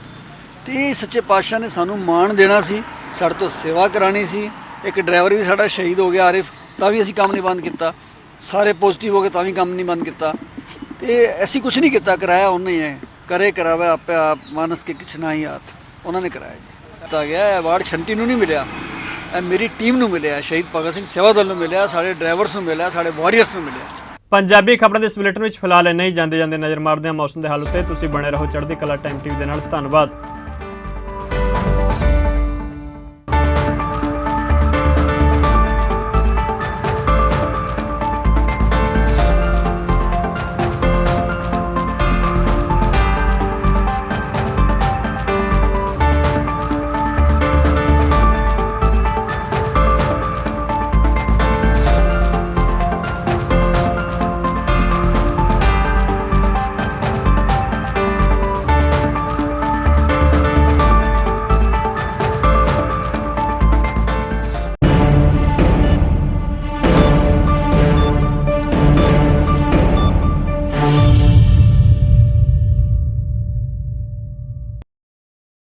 ਤੇ ਇਹ ਸੱਚੇ ਪਾਤਸ਼ਾਹ ਨੇ ਸਾਨੂੰ ਮਾਣ ਦੇਣਾ ਸੀ, ਸਾਡੇ ਤੋਂ ਸੇਵਾ ਕਰਾਣੀ ਸੀ। ਇੱਕ ਡਰਾਈਵਰ ਵੀ ਸਾਡਾ ਸ਼ਹੀਦ ਹੋ ਗਿਆ ਆਰਿਫ, ਤਾਂ ਵੀ ਅਸੀਂ ਕੰਮ ਨਹੀਂ ਬੰਦ ਕੀਤਾ। ਸਾਰੇ ਪੋਜ਼ਿਟਿਵ ਹੋ ਗਏ ਤਾਂ ਵੀ ਕੰਮ ਨਹੀਂ ਬੰਦ ਕੀਤਾ। ਤੇ ਅਸੀਂ ਕੁਝ ਨਹੀਂ ਕੀਤਾ, ਕਰਾਇਆ ਉਹਨੇ ਹੀ ਹੈ। ਕਰੇ ਕਰਾਵੇ ਆਪੇ ਆਪ ਮਾਨਸ ਕੇ ਕਿਛ ਨਾ ਹੀ ਆਤ, ਉਹਨਾਂ ਨੇ ਕਰਾਇਆ ਜੀ। ਦਿੱਤਾ ਗਿਆ ਅਵਾਰਡ ਸ਼ੰਟੀ ਨੂੰ ਨਹੀਂ ਮਿਲਿਆ, ਇਹ ਮੇਰੀ ਟੀਮ ਨੂੰ ਮਿਲਿਆ, ਸ਼ਹੀਦ ਭਗਤ ਸਿੰਘ ਸੇਵਾ ਦਲ ਨੂੰ ਮਿਲਿਆ, ਸਾਡੇ ਡਰਾਈਵਰਸ ਨੂੰ ਮਿਲਿਆ, ਸਾਡੇ ਵਾਰੀਅਰਸ ਨੂੰ ਮਿਲਿਆ। ਪੰਜਾਬੀ ਖਬਰਾਂ ਦੇ ਇਸ ਬੁਲੇਟਿਨ ਵਿੱਚ ਫਿਲਹਾਲ ਇੰਨਾ ਹੀ। ਜਾਂਦੇ ਨਜ਼ਰ ਮਾਰਦੇ ਹਾਂ ਮੌਸਮ ਦੇ ਹਾਲ ਉੱਤੇ। ਤੁਸੀਂ ਬਣੇ ਰਹੋ ਚੜ੍ਹਦੀ ਕਲਾ ਟਾਈਮ ਟੀਵੀ ਦੇ ਨਾਲ। ਧੰਨਵਾਦ।